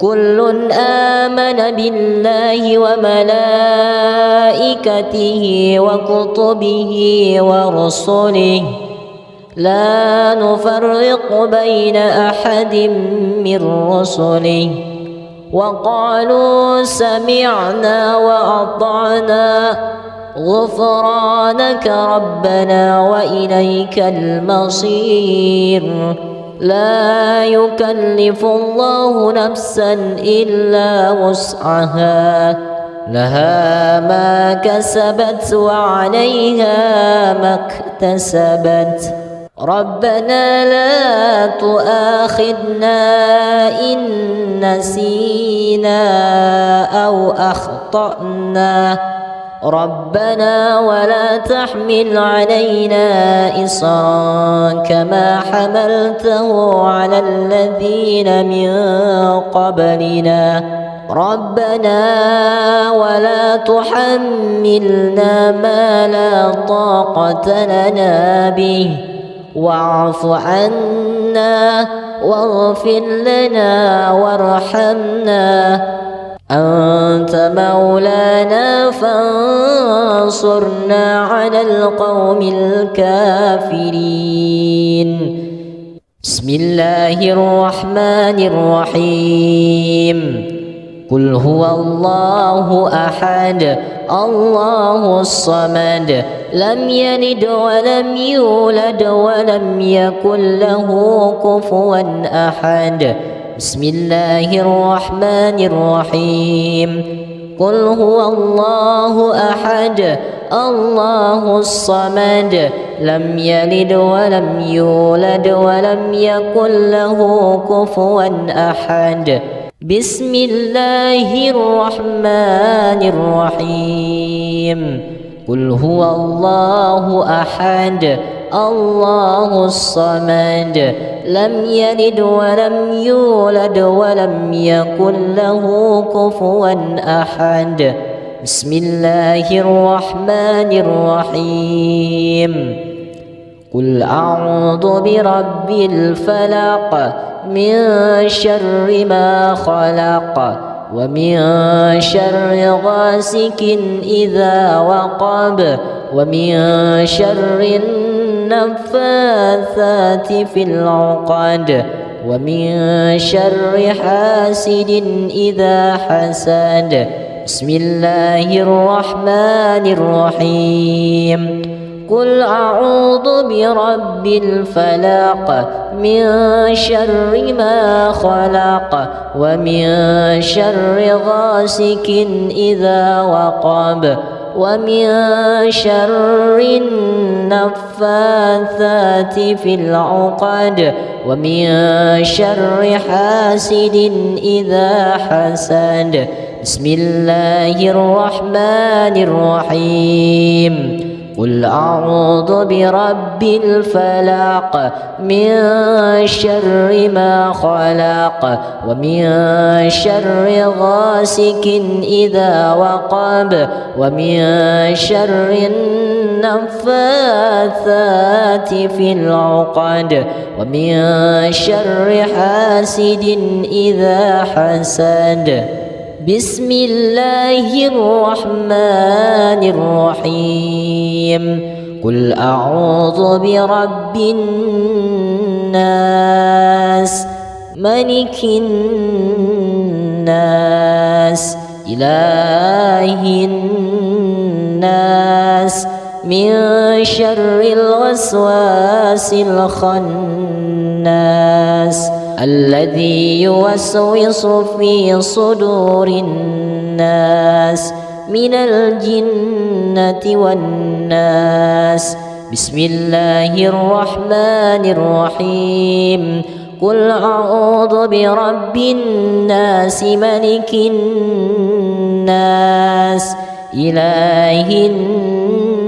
كل آمن بالله وملائكته وكتبه ورسله لا نفرق بين أحد من رسله وقالوا سمعنا وأطعنا غفرانك ربنا وإليك المصير لا يكلف الله نفسا إلا وسعها لها ما كسبت وعليها ما اكتسبت ربنا لا تؤاخذنا إن نسينا أو أخطأنا ربنا ولا تحمل علينا إصرا كما حملته على الذين من قبلنا ربنا ولا تحملنا ما لا طاقة لنا به واعف عنا واغفر لنا وارحمنا أنت مولانا فانصرنا على القوم الكافرين بسم الله الرحمن الرحيم قل هو الله أحد الله الصمد لم يلد ولم يولد ولم يكن له كفوا أحد بسم الله الرحمن الرحيم قل هو الله أحد الله الصمد لم يلد ولم يولد ولم يكن له كفوا أحد بسم الله الرحمن الرحيم قل هو الله أحد الله الصمد لم يلد ولم يولد ولم يكن له كفوا أحد بسم الله الرحمن الرحيم قل أعوذ برب الفلق من شر ما خلق ومن شر غاسق إذا وقب ومن شر النفاثات في العقد ومن شر حاسد إذا حسد بسم الله الرحمن الرحيم قل أعوذ برب الفلق من شر ما خلق ومن شر غاسق إذا وقب ومن شر النفاثات في العقد ومن شر حاسد إذا حسد بسم الله الرحمن الرحيم قل أعوذ برب الفلق من شر ما خلق ومن شر غاسق إذا وقب ومن شر النفاثات في العقد ومن شر حاسد إذا حسد بسم الله الرحمن الرحيم قل أعوذ برب الناس ملك الناس إله الناس من شر الوسواس الخناس الذي يوسوس في صدور الناس من الجنة والناس بسم الله الرحمن الرحيم قل أعوذ برب الناس ملك الناس إله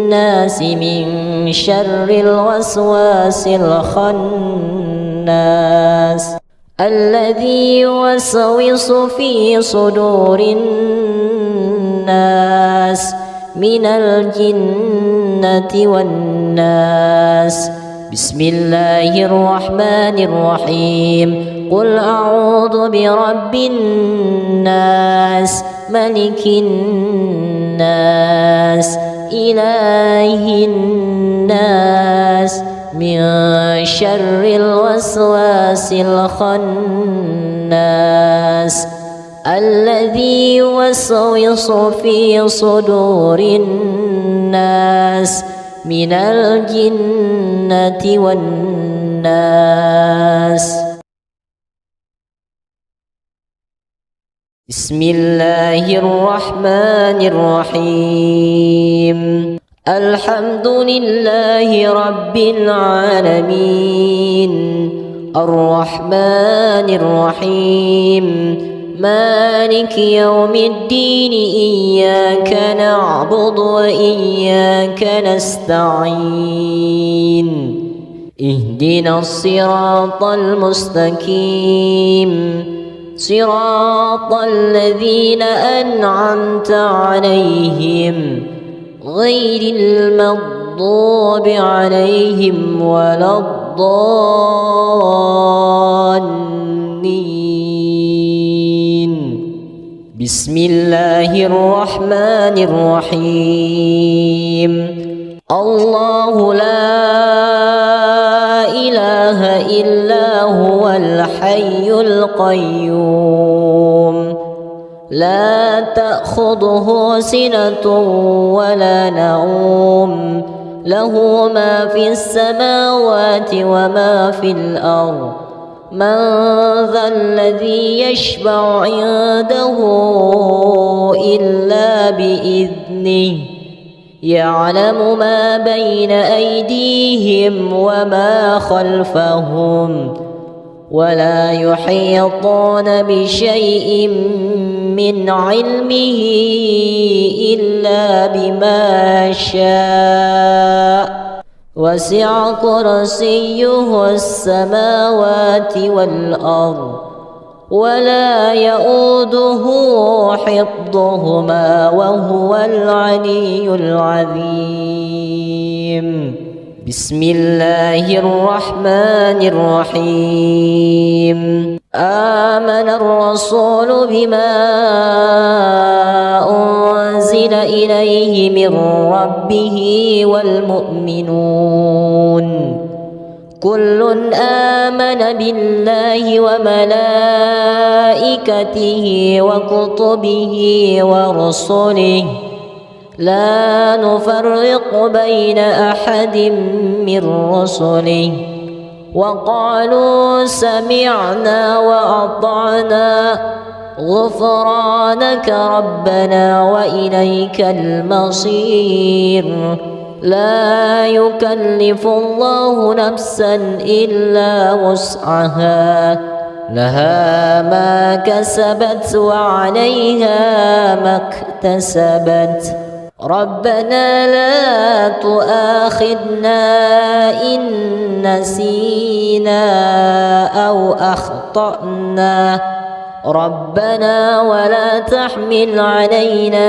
الناس من شر الوسواس الخناس الذي يوسوس في صدور الناس من الجنة والناس بسم الله الرحمن الرحيم قل أعوذ برب الناس ملك الناس إله الناس من شر الوسواس الخناس الذي يوسوس في صدور الناس من الجنة والناس بسم الله الرحمن الرحيم الحمد لله رب العالمين الرحمن الرحيم مالك يوم الدين إياك نعبد وإياك نستعين اهدنا الصراط المستقيم صراط الذين أنعمت عليهم غير المغضوب عليهم ولا الضالين بسم الله الرحمن الرحيم الله لا إله إلا هو الحي القيوم لا تأخذه سنة ولا نوم له ما في السماوات وما في الأرض من ذا الذي يشفع عنده إلا بإذنه يعلم ما بين أيديهم وما خلفهم ولا يحيطون بشيء من علمه إلا بما شاء وسع كرسيه السماوات والأرض ولا يؤوده حفظهما وهو العلي العظيم بسم الله الرحمن الرحيم آمن الرسول بما أنزل إليه من ربه والمؤمنون كل آمن بالله وملائكته وكتبه ورسله لا نفرق بين أحد من رسله وقالوا سمعنا وأطعنا غفرانك ربنا وإليك المصير لا يكلف الله نفسا إلا وسعها لها ما كسبت وعليها ما اكتسبت ربنا لا تؤاخذنا إن نسينا أو أخطأنا ربنا ولا تحمل علينا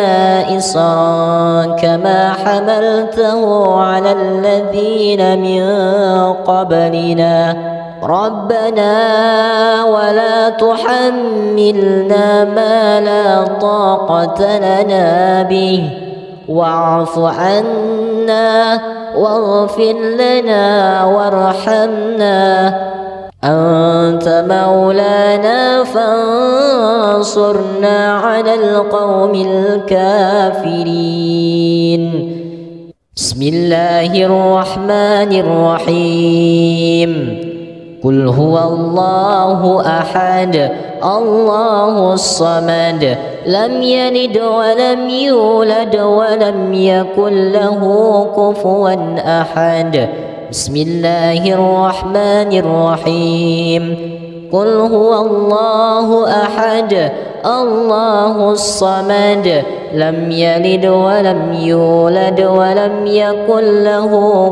إصرا كما حملته على الذين من قبلنا ربنا ولا تحملنا ما لا طاقة لنا به واعف عنا واغفر لنا وارحمنا أنت مولانا فانصرنا على القوم الكافرين بسم الله الرحمن الرحيم قل هو الله أحد الله الصمد لم يلد ولم يولد ولم يكن له كفوا أحد بسم الله الرحمن الرحيم قل هو الله أحد الله الصمد لم يلد ولم يولد ولم يكن له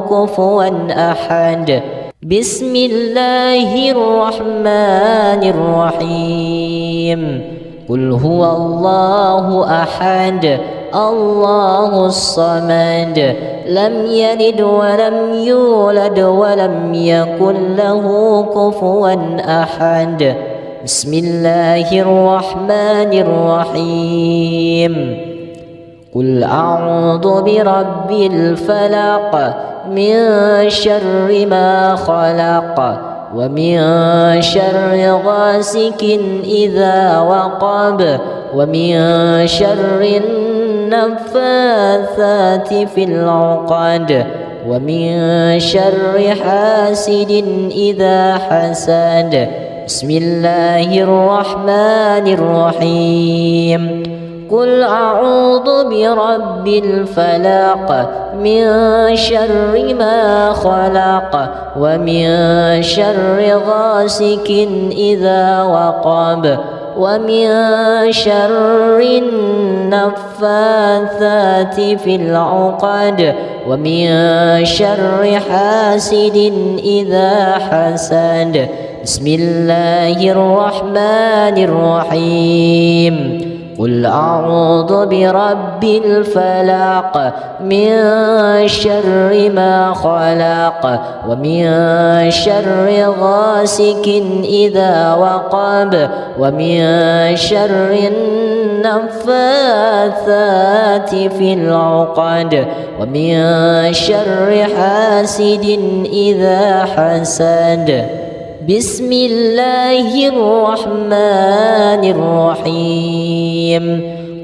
كفوا أحد بسم الله الرحمن الرحيم قل هو الله أحد الله الصمد لم يلد ولم يولد ولم يكن له كفوا أحد بسم الله الرحمن الرحيم قل أعوذ برب الفلق من شر ما خلق ومن شر غاسق إذا وقب ومن شر النفاثات في العقد ومن شر حاسد إذا حسد بسم الله الرحمن الرحيم قل أعوذ برب الفلق من شر ما خلق ومن شر غاسق إذا وقب ومن شر النفاثات في العقد ومن شر حاسد إذا حسد بسم الله الرحمن الرحيم قل أعوذ برب الفلق من شر ما خلق ومن شر غاسق إذا وقب ومن شر النفاثات في العقد ومن شر حاسد إذا حسد بسم الله الرحمن الرحيم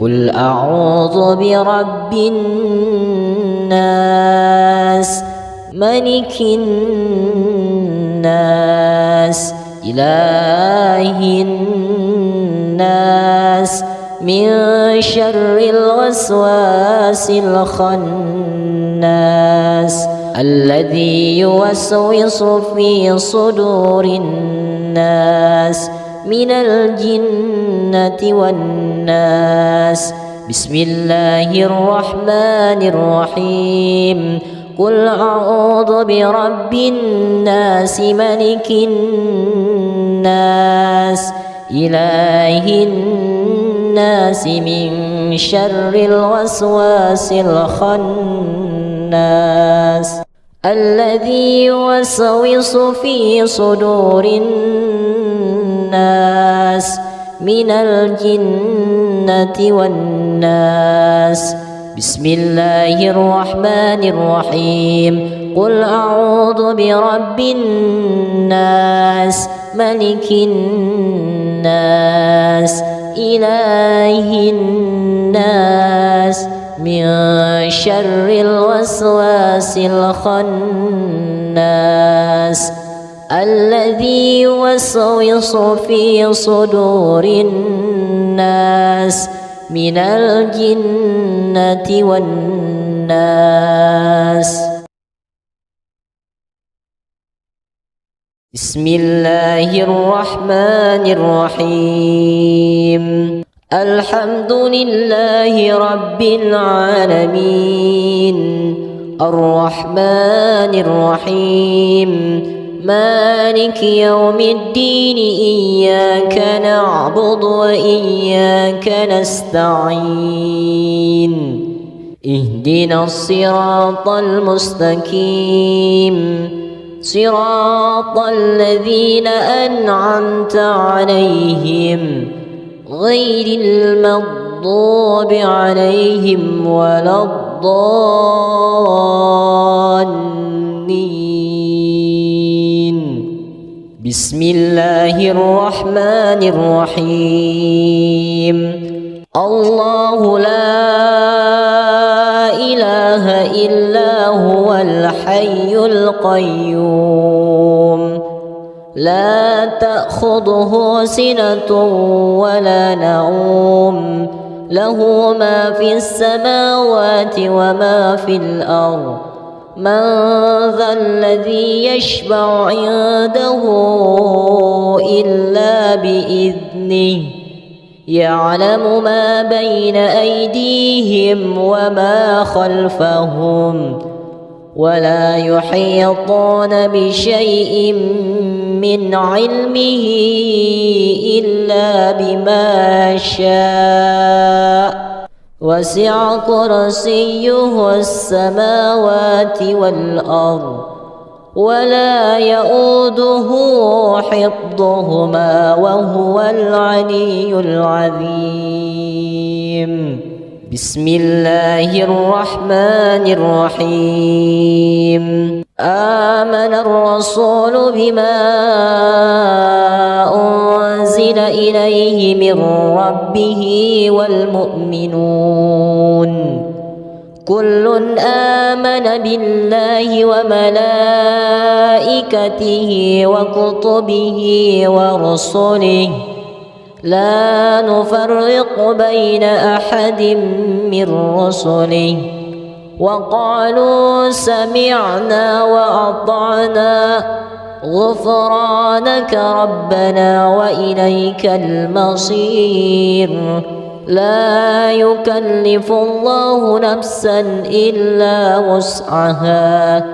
قل أعوذ برب الناس ملك الناس إله الناس من شر الوسواس الخناس الذي يوسوس في صدور الناس من الجنة والناس بسم الله الرحمن الرحيم قل أعوذ برب الناس ملك الناس إله الناس من شر الوسواس الخناس الذي يوسوس في صدور الناس من الجنة والناس بسم الله الرحمن الرحيم قل أعوذ برب الناس ملك الناس إله الناس من شر الوسواس الخناس الذي يوسوس في صدور الناس من الجنة والناس بسم الله الرحمن الرحيم الحمد لله رب العالمين الرحمن الرحيم مالك يوم الدين إياك نعبد وإياك نستعين اهدنا الصراط المستقيم صراط الذين أنعمت عليهم غير المغضوب عليهم ولا الضالين. بسم الله الرحمن الرحيم. الله لا إله إلا هو الحي القيوم لا تأخذه سنة ولا نوم له ما في السماوات وما في الأرض من ذا الذي يشفع عنده إلا بإذنه يعلم ما بين أيديهم وما خلفهم ولا يحيطون بشيء من علمه إلا بما شاء وسع كرسيه السماوات والأرض ولا يؤوده حفظهما وهو العلي العظيم. بسم الله الرحمن الرحيم. آمن الرسول بما أنزل إليه من ربه والمؤمنون كل آمن بالله وملائكته وكتبه ورسله لا نفرق بين أحد من رسله وقالوا سمعنا وأطعنا غفرانك ربنا وإليك المصير. لا يكلف الله نفسا إلا وسعها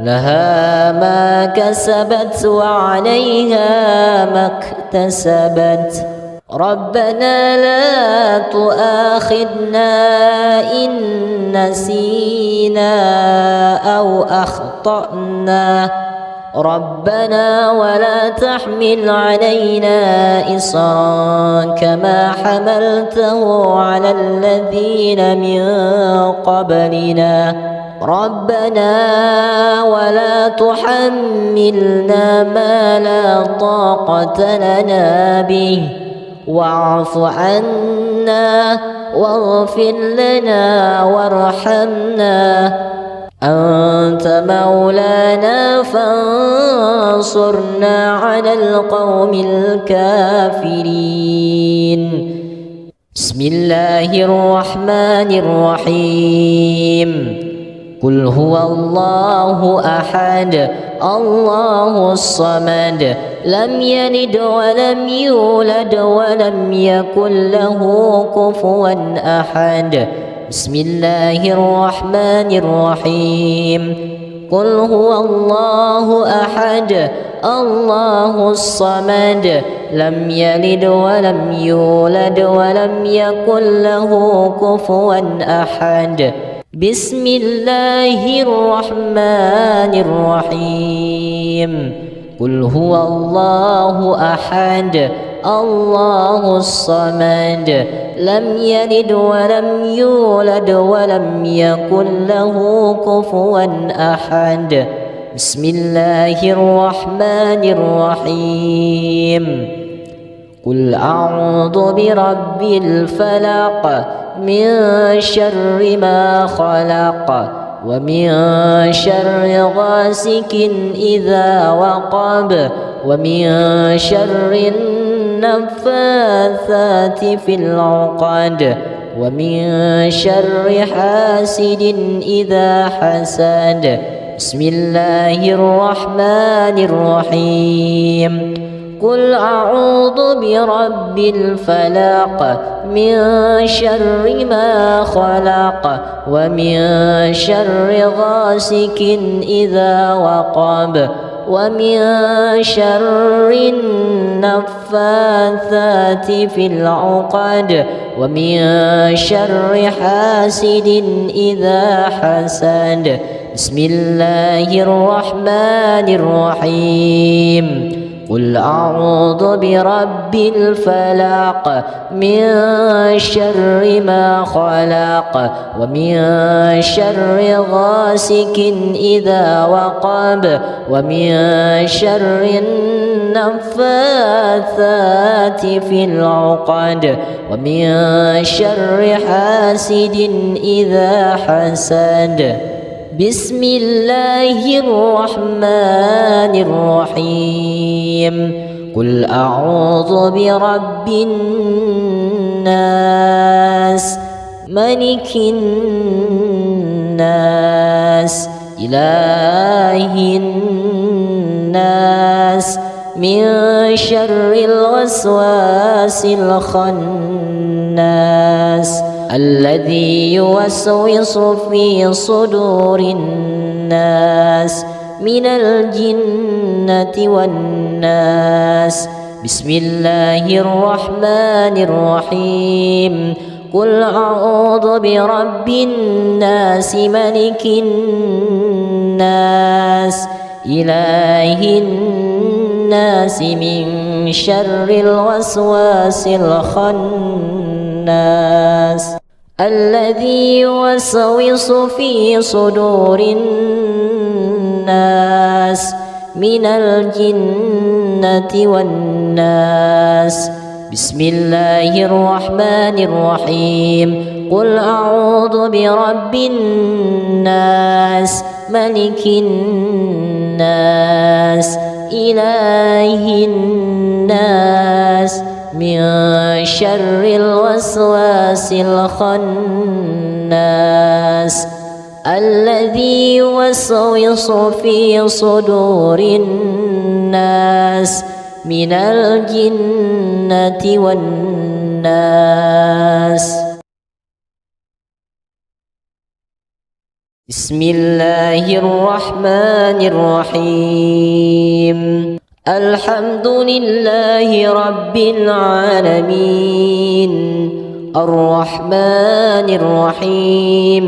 لها ما كسبت وعليها ما اكتسبت ربنا لا تؤاخذنا إن نسينا أو أخطأنا ربنا ولا تحمل علينا إصرا كما حملته على الذين من قبلنا ربنا ولا تحملنا ما لا طاقة لنا به واعف عنا واغفر لنا وارحمنا أنت مولانا فانصرنا على القوم الكافرين. بسم الله الرحمن الرحيم. قل هو الله أحد الله الصمد لم يلد ولم يولد ولم يكن له كفوا أحد. بسم الله الرحمن الرحيم. قل هو الله أحد الله الصمد لم يلد ولم يولد ولم يكن له كفوا أحد. بسم الله الرحمن الرحيم. قل هو الله أحد الله الصمد لم يلد ولم يولد ولم يكن له كفوا أحد. بسم الله الرحمن الرحيم. قل أعوذ برب الفلق من شر ما خلق ومن شر غاسق إذا وقب ومن شر النفاثات في العقد ومن شر حاسد إذا حسد. بسم الله الرحمن الرحيم. قل أعوذ برب الفلق من شر ما خلق ومن شر غاسق إذا وقب ومن شر النفاثات في العقد ومن شر حاسد إذا حسد. بسم الله الرحمن الرحيم. قل أعوذ برب الفلق من شر ما خلق ومن شر غاسق إذا وقب ومن شر النفاثات في العقد ومن شر حاسد إذا حسد. بسم الله الرحمن الرحيم. قل أعوذ برب الناس ملك الناس إله الناس من شر الوسواس الخناس الذي يوسوس في صدور الناس من الجنة والناس. بسم الله الرحمن الرحيم. قل أعوذ برب الناس ملك الناس إله الناس من شر الوسواس الخناس الذي يوسوس في صدور الناس من الجنة والناس. بسم الله الرحمن الرحيم. قل أعوذ برب الناس ملك الناس إله الناس من شر الوسواس الخناس الذي يوسوس في صدور الناس من الجنة والناس. بسم الله الرحمن الرحيم. الحمد لله رب العالمين الرحمن الرحيم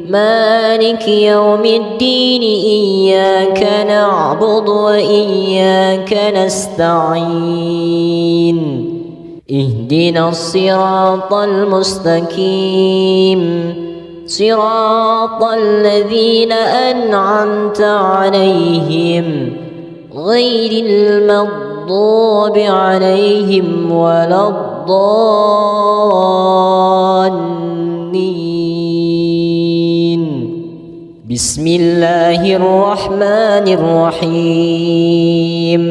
مالك يوم الدين إياك نعبد وإياك نستعين اهدنا الصراط المستقيم صراط الذين أنعمت عليهم غير المغضوب عليهم ولا الضالين. بسم الله الرحمن الرحيم.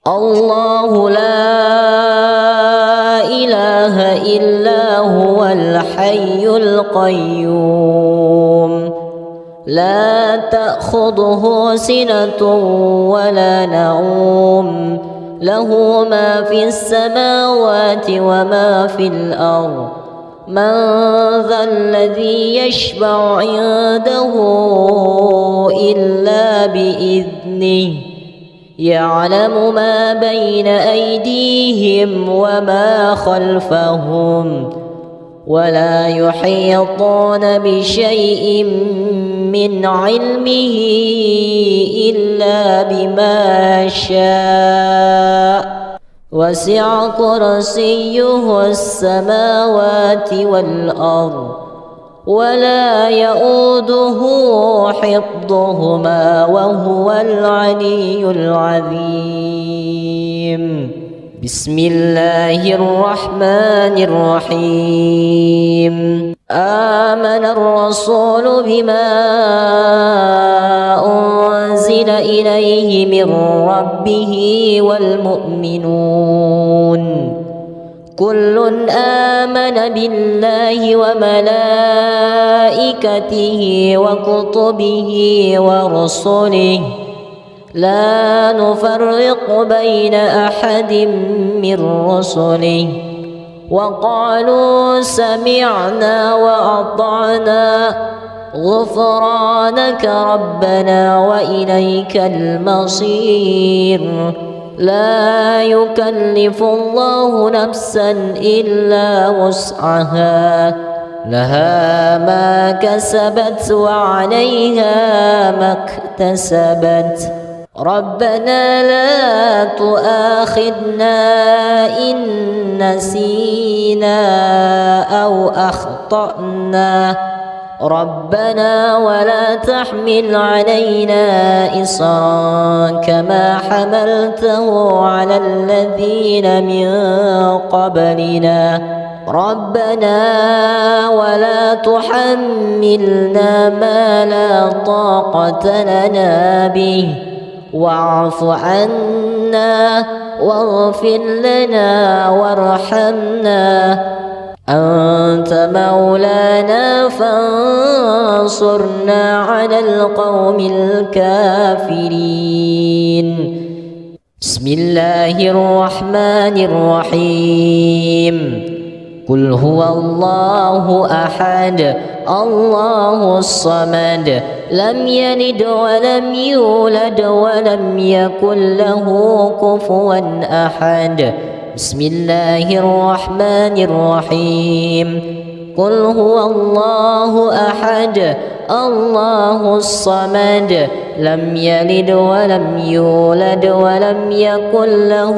الله لا إله إلا هو الحي القيوم لا تأخذه سنة ولا نوم له ما في السماوات وما في الأرض. من ذا الذي يشفع عنده إلا بإذنه يعلم ما بين أيديهم وما خلفهم ولا يحيطون بشيء من علمه إلا بما شاء وسع كرسيه السماوات والأرض ولا يؤوده حفظهما وهو العلي العظيم. بسم الله الرحمن الرحيم. آمن الرسول بما أنزل إليه من ربه والمؤمنون كل آمن بالله وملائكته وكتبه ورسله لا نفرق بين أحد من رسله وقالوا سمعنا وأطعنا غفرانك ربنا وإليك المصير. لا يكلف الله نفسا إلا وسعها، لها ما كسبت وعليها ما اكتسبت. ربنا لا تؤاخذنا إن نسينا أو أخطأنا، ربنا ولا تحمل علينا إصرا كما حملته على الذين من قبلنا، ربنا ولا تحملنا ما لا طاقة لنا به، واعف عنا واغفر لنا وارحمنا، أنت مولانا فانصرنا على القوم الكافرين. بسم الله الرحمن الرحيم. قل هو الله أحد الله الصمد لم يلد ولم يولد ولم يكن له كفوا أحد. بسم الله الرحمن الرحيم. قل هو الله أحد الله الصمد لم يلد ولم يولد ولم يكن له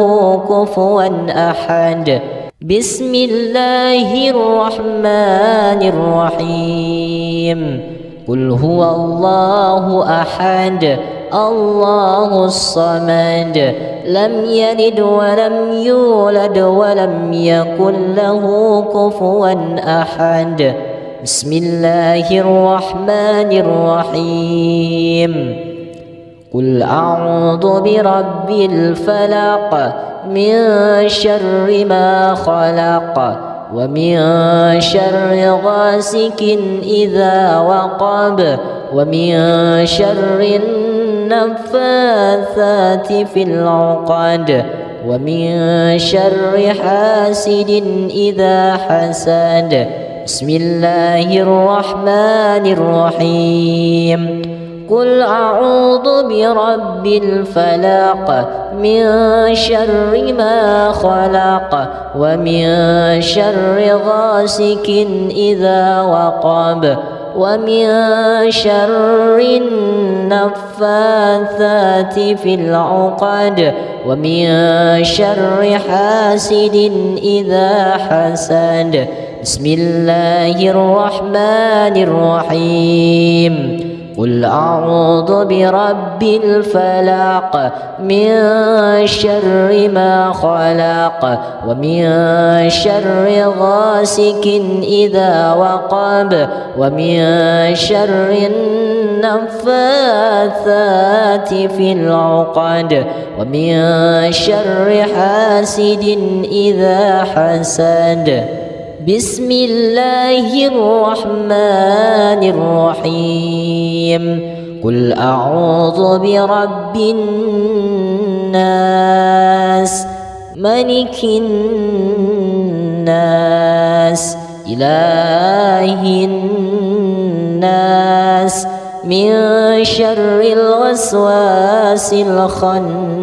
كفوا أحد. بسم الله الرحمن الرحيم. قل هو الله أحد الله الصمد لم يلد ولم يولد ولم يكن له كفوا أحد. بسم الله الرحمن الرحيم. قل أعوذ برب الفلق من شر ما خلق ومن شر غاسق إذا وقب ومن شر النفاثات في العقد ومن شر حاسد إذا حسد. بسم الله الرحمن الرحيم. قل أعوذ برب الفلق من شر ما خلق ومن شر غاسق إذا وقب ومن شر النفاثات في العقد ومن شر حاسد إذا حسد. بسم الله الرحمن الرحيم. قل أعوذ برب الفلق من شر ما خلق ومن شر غاسق إذا وقب ومن شر النفاثات في العقد ومن شر حاسد إذا حسد. بسم الله الرحمن الرحيم. قل أعوذ برب الناس ملك الناس إله الناس من شر الوسواس الخناس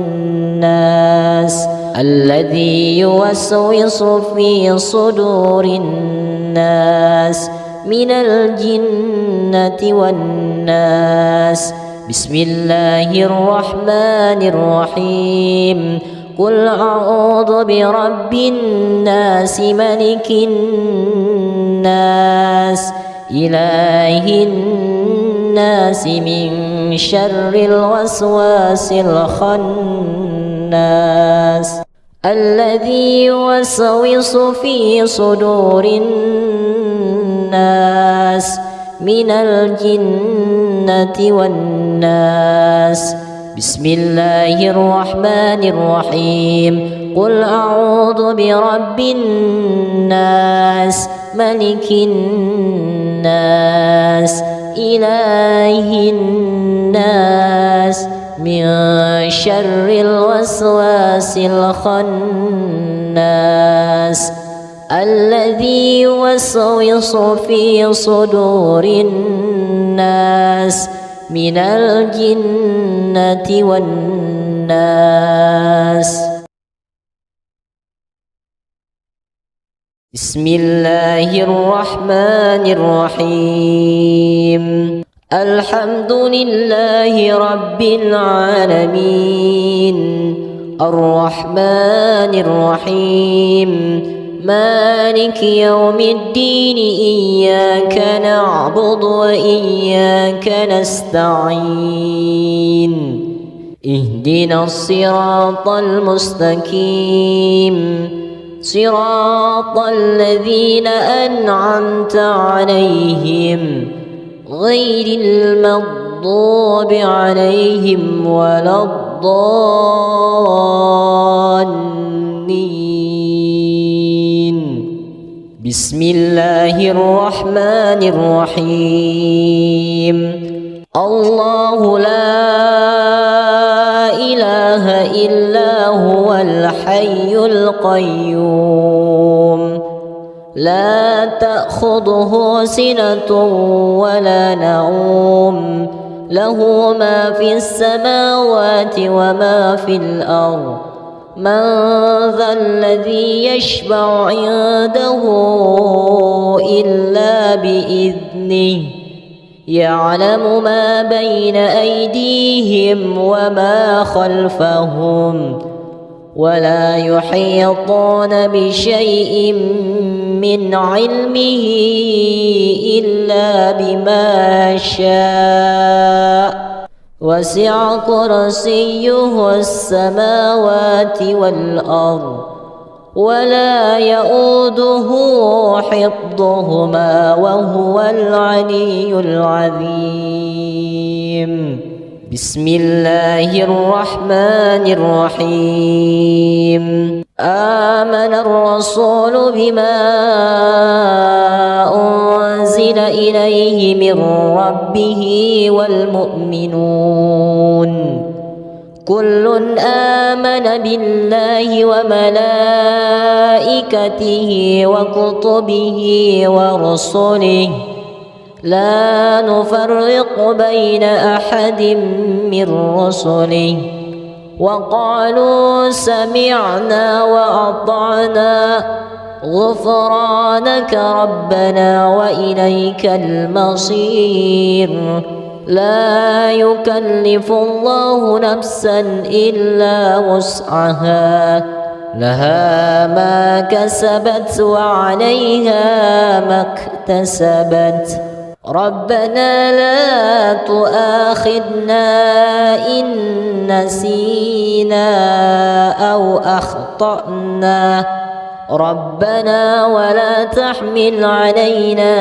الذي يوسوس في صدور الناس من الجنة والناس. بسم الله الرحمن الرحيم. قل أعوذ برب الناس ملك الناس إله الناس من شر الوسواس الخناس الذي يوسوس في صدور الناس من الجنة والناس. بسم الله الرحمن الرحيم. قل أعوذ برب الناس ملك الناس إله الناس من شر الوسواس الخناس الذي يوسوس في صدور الناس الناس من الجنة والناس. بسم الله الرحمن الرحيم. الحمد لله رب العالمين الرحمن الرحيم مالك يوم الدين إياك نعبد وإياك نستعين اهدنا الصراط المستقيم صراط الذين أنعمت عليهم غير المغضوب عليهم ولا الضالين. بسم الله الرحمن الرحيم. الله لا إله إلا هو الحي القيوم لا تأخذه سنة ولا نوم له ما في السماوات وما في الأرض. من ذا الذي يشفع عنده إلا بإذنه يعلم ما بين أيديهم وما خلفهم ولا يحيطون بشيء من علمه إلا بما شاء وسع كرسيه السماوات والأرض ولا يؤوده حفظهما وهو العلي العظيم. بسم الله الرحمن الرحيم. آمن الرسول بما أنزل إليه من ربه والمؤمنون كل آمن بالله وملائكته وكتبه ورسله لا نفرق بين أحد من رسله وقالوا سمعنا وأطعنا غفرانك ربنا وإليك المصير. لا يكلف الله نفسا إلا وسعها لها ما كسبت وعليها ما اكتسبت. ربنا لا تؤاخذنا إن نسينا أو أخطأنا ربنا ولا تحمل علينا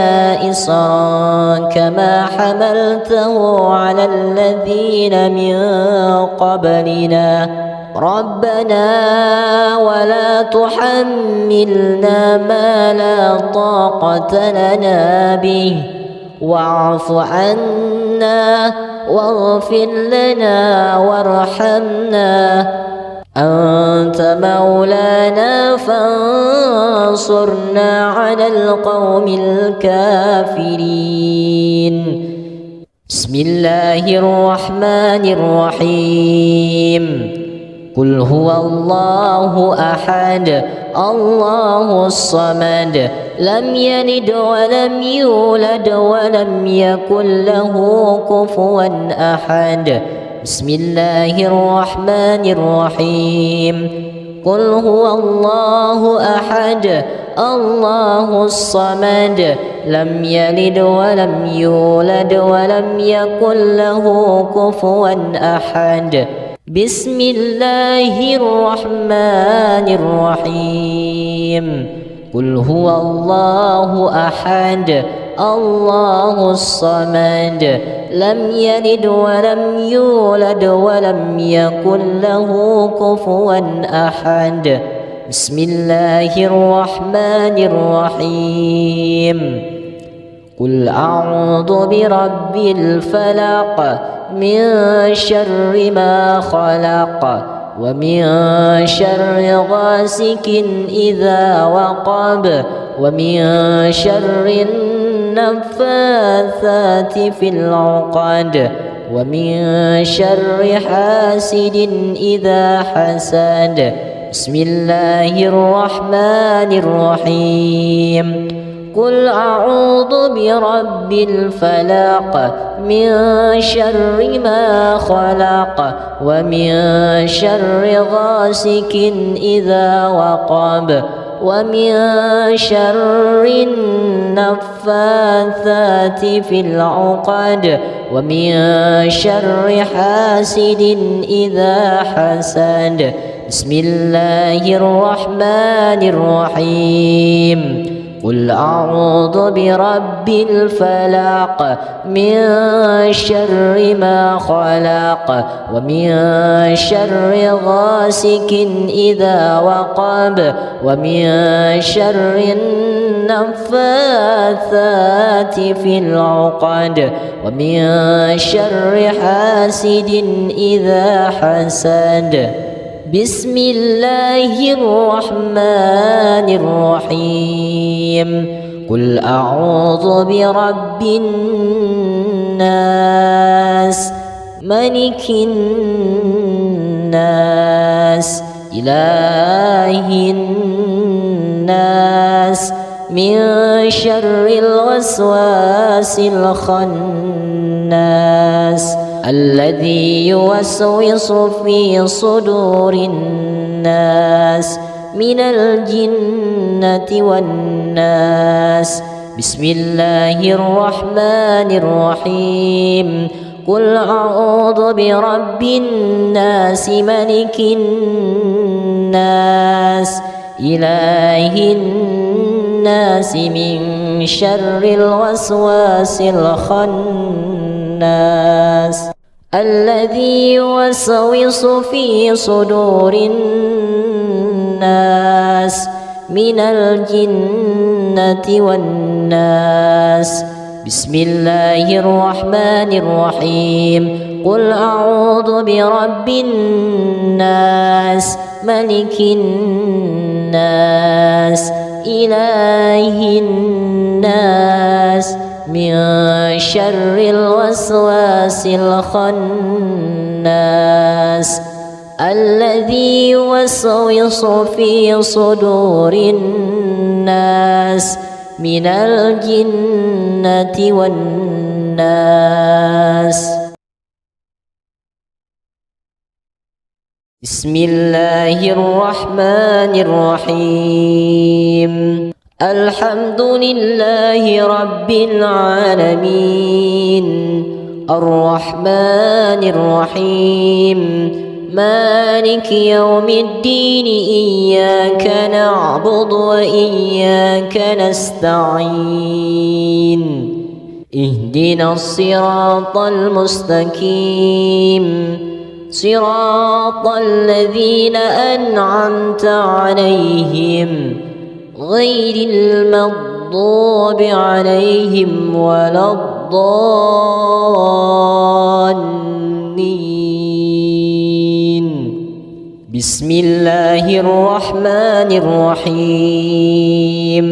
إصرا كما حملته على الذين من قبلنا ربنا ولا تحملنا ما لا طاقة لنا به واعف عنا واغفر لنا وارحمنا أنت مولانا فانصرنا على القوم الكافرين. بسم الله الرحمن الرحيم. قل هو الله أحد الله الصمد لم يلد ولم يولد ولم يكن له كفوا أحد. بسم الله الرحمن الرحيم. قل هو الله أحد الله الصمد لم يلد ولم يولد ولم يكن له كفوا أحد. بسم الله الرحمن الرحيم. قل هو الله أحد الله الصمد لم يلد ولم يولد ولم يكن له كفوا أحد. بسم الله الرحمن الرحيم. قل أعوذ برب الفلق من شر ما خلق ومن شر غاسق إذا وقب ومن شر النفاثات في العقد ومن شر حاسد إذا حسد. بسم الله الرحمن الرحيم. قل أعوذ برب الفلق من شر ما خلق ومن شر غاسق إذا وقب ومن شر النفاثات في العقد ومن شر حاسد إذا حسد. بسم الله الرحمن الرحيم. قل أعوذ برب الفلق من شر ما خلق ومن شر غاسق إذا وقب ومن شر النفاثات في العقد ومن شر حاسد إذا حسد. بسم الله الرحمن الرحيم. قل أعوذ برب الناس ملك الناس إله الناس من شر الوسواس الخناس الذي يوسوس في صدور الناس من الجنة والناس. بسم الله الرحمن الرحيم. قل أعوذ برب الناس ملك الناس إله الناس من شر الوسواس الخناس الذي يوسوس في صدور الناس من الجنة والناس. بسم الله الرحمن الرحيم. قل أعوذ برب الناس ملك الناس إله الناس من شر الوسواس الخناس الذي يوسوس في صدور الناس من الجنة والناس. بسم الله الرحمن الرحيم. الحمد لله رب العالمين الرحمن الرحيم مالك يوم الدين إياك نعبد وإياك نستعين اهدنا الصراط المستقيم صراط الذين أنعمت عليهم غير المغضوب عليهم ولا الضالين. بسم الله الرحمن الرحيم.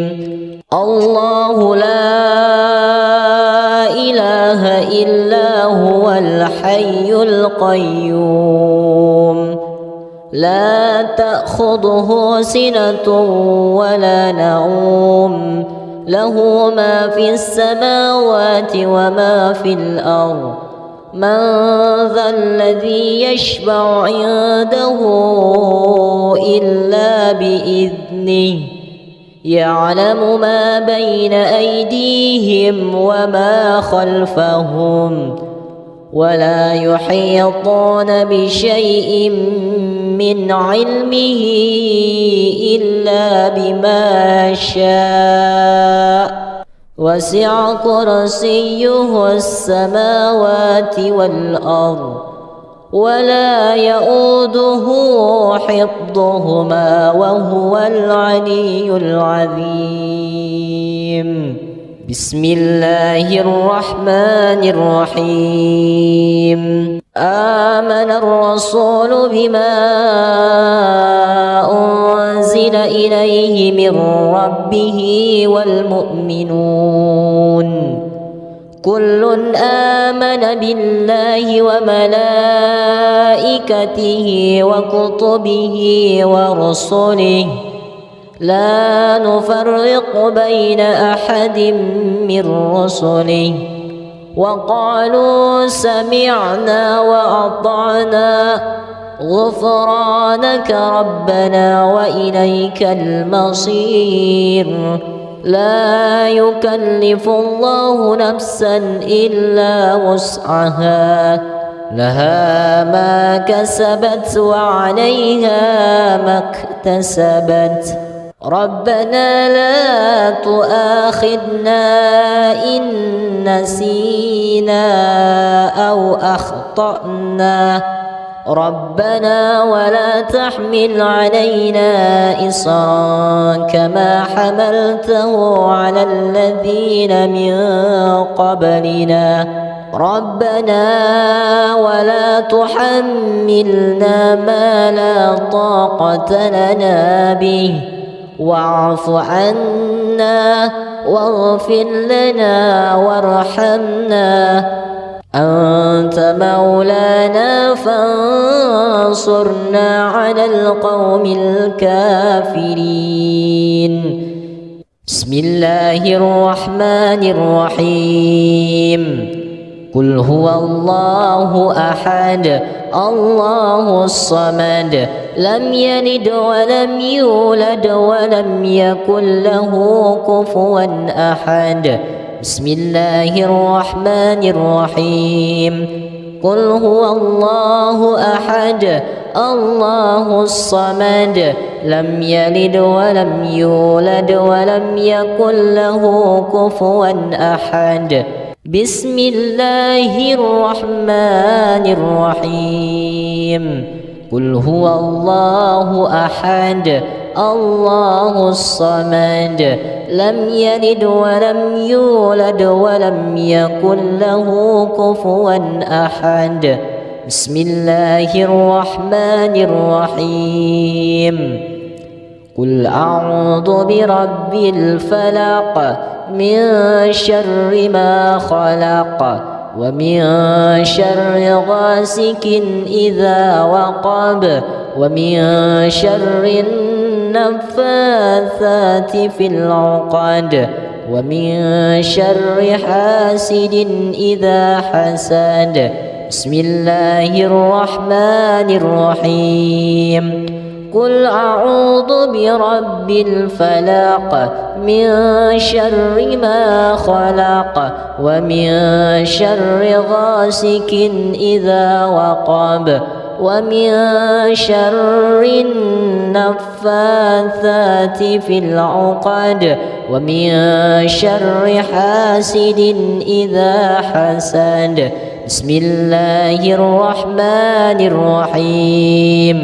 الله لا إله إلا هو الحي القيوم لا تأخذه سنة ولا نوم له ما في السماوات وما في الأرض. من ذا الذي يشفع عنده إلا بإذنه يعلم ما بين أيديهم وما خلفهم ولا يحيطون بشيء من علمه إلا بما شاء وسع كرسيه السماوات والأرض ولا يؤوده حفظهما وهو العلي العظيم. بسم الله الرحمن الرحيم. آمن الرسول بما أنزل إليه من ربه والمؤمنون كل آمن بالله وملائكته وكتبه ورسله لا نفرق بين أحد من رسله وقالوا سمعنا وأطعنا غفرانك ربنا وإليك المصير لا يكلف الله نفسا إلا وسعها لها ما كسبت وعليها ما اكتسبت ربنا لا تؤاخذنا إن نسينا أو أخطأنا ربنا ولا تحمل علينا إصرا كما حملته على الذين من قبلنا ربنا ولا تحملنا ما لا طاقة لنا به واعف عنا واغفر لنا وارحمنا أنت مولانا فانصرنا على القوم الكافرين بسم الله الرحمن الرحيم قل هو الله أحد الله الصمد لم يلد ولم يولد ولم يكن له كفوا أحد بسم الله الرحمن الرحيم قل هو الله أحد الله الصمد لم يلد ولم يولد ولم يكن له كفوا أحد بسم الله الرحمن الرحيم قل هو الله أحد الله الصمد لم يلد ولم يولد ولم يكن له كفوا أحد بسم الله الرحمن الرحيم قل أعوذ برب الفلق من شر ما خلق ومن شر غاسق إذا وقب ومن شر النفاثات في العقد ومن شر حاسد إذا حسد بسم الله الرحمن الرحيم قل أعوذ برب الفلق من شر ما خلق ومن شر غاسق إذا وقب ومن شر النفاثات في العقد ومن شر حاسد إذا حسد بسم الله الرحمن الرحيم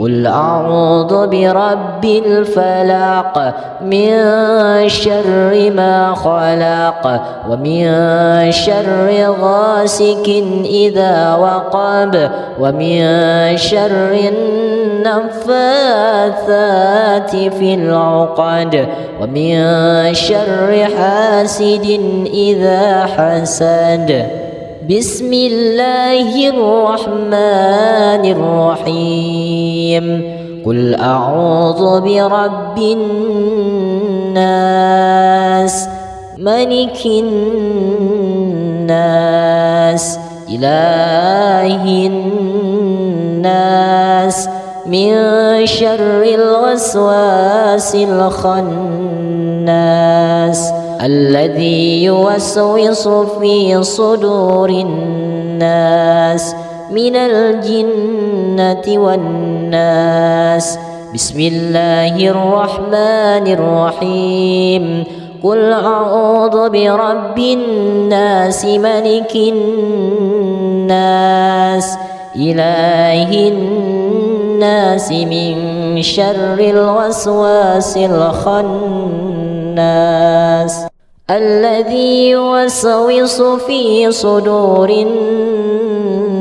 قل أعوذ برب الفلق من شر ما خلق ومن شر غاسق إذا وقب ومن شر النفاثات في العقد ومن شر حاسد إذا حسد بسم الله الرحمن الرحيم قل أعوذ برب الناس ملك الناس إله الناس من شر الوسواس الخناس الذي يوسوس في صدور الناس من الجنة والناس بسم الله الرحمن الرحيم قل أعوذ برب الناس ملك الناس إله الناس من شر الوسواس الخناس الذي يوسوس في صدور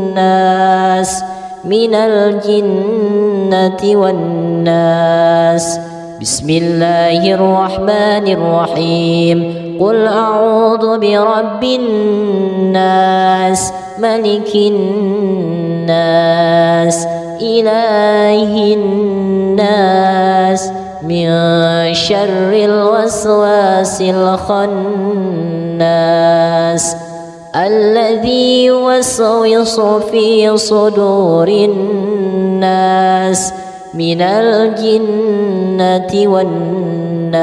الناس من الجنة والناس بسم الله الرحمن الرحيم قل أعوذ برب الناس ملك الناس إله الناس من شر الوسواس الخناس الذي يوسوس في صدور الناس من الجنة والناس.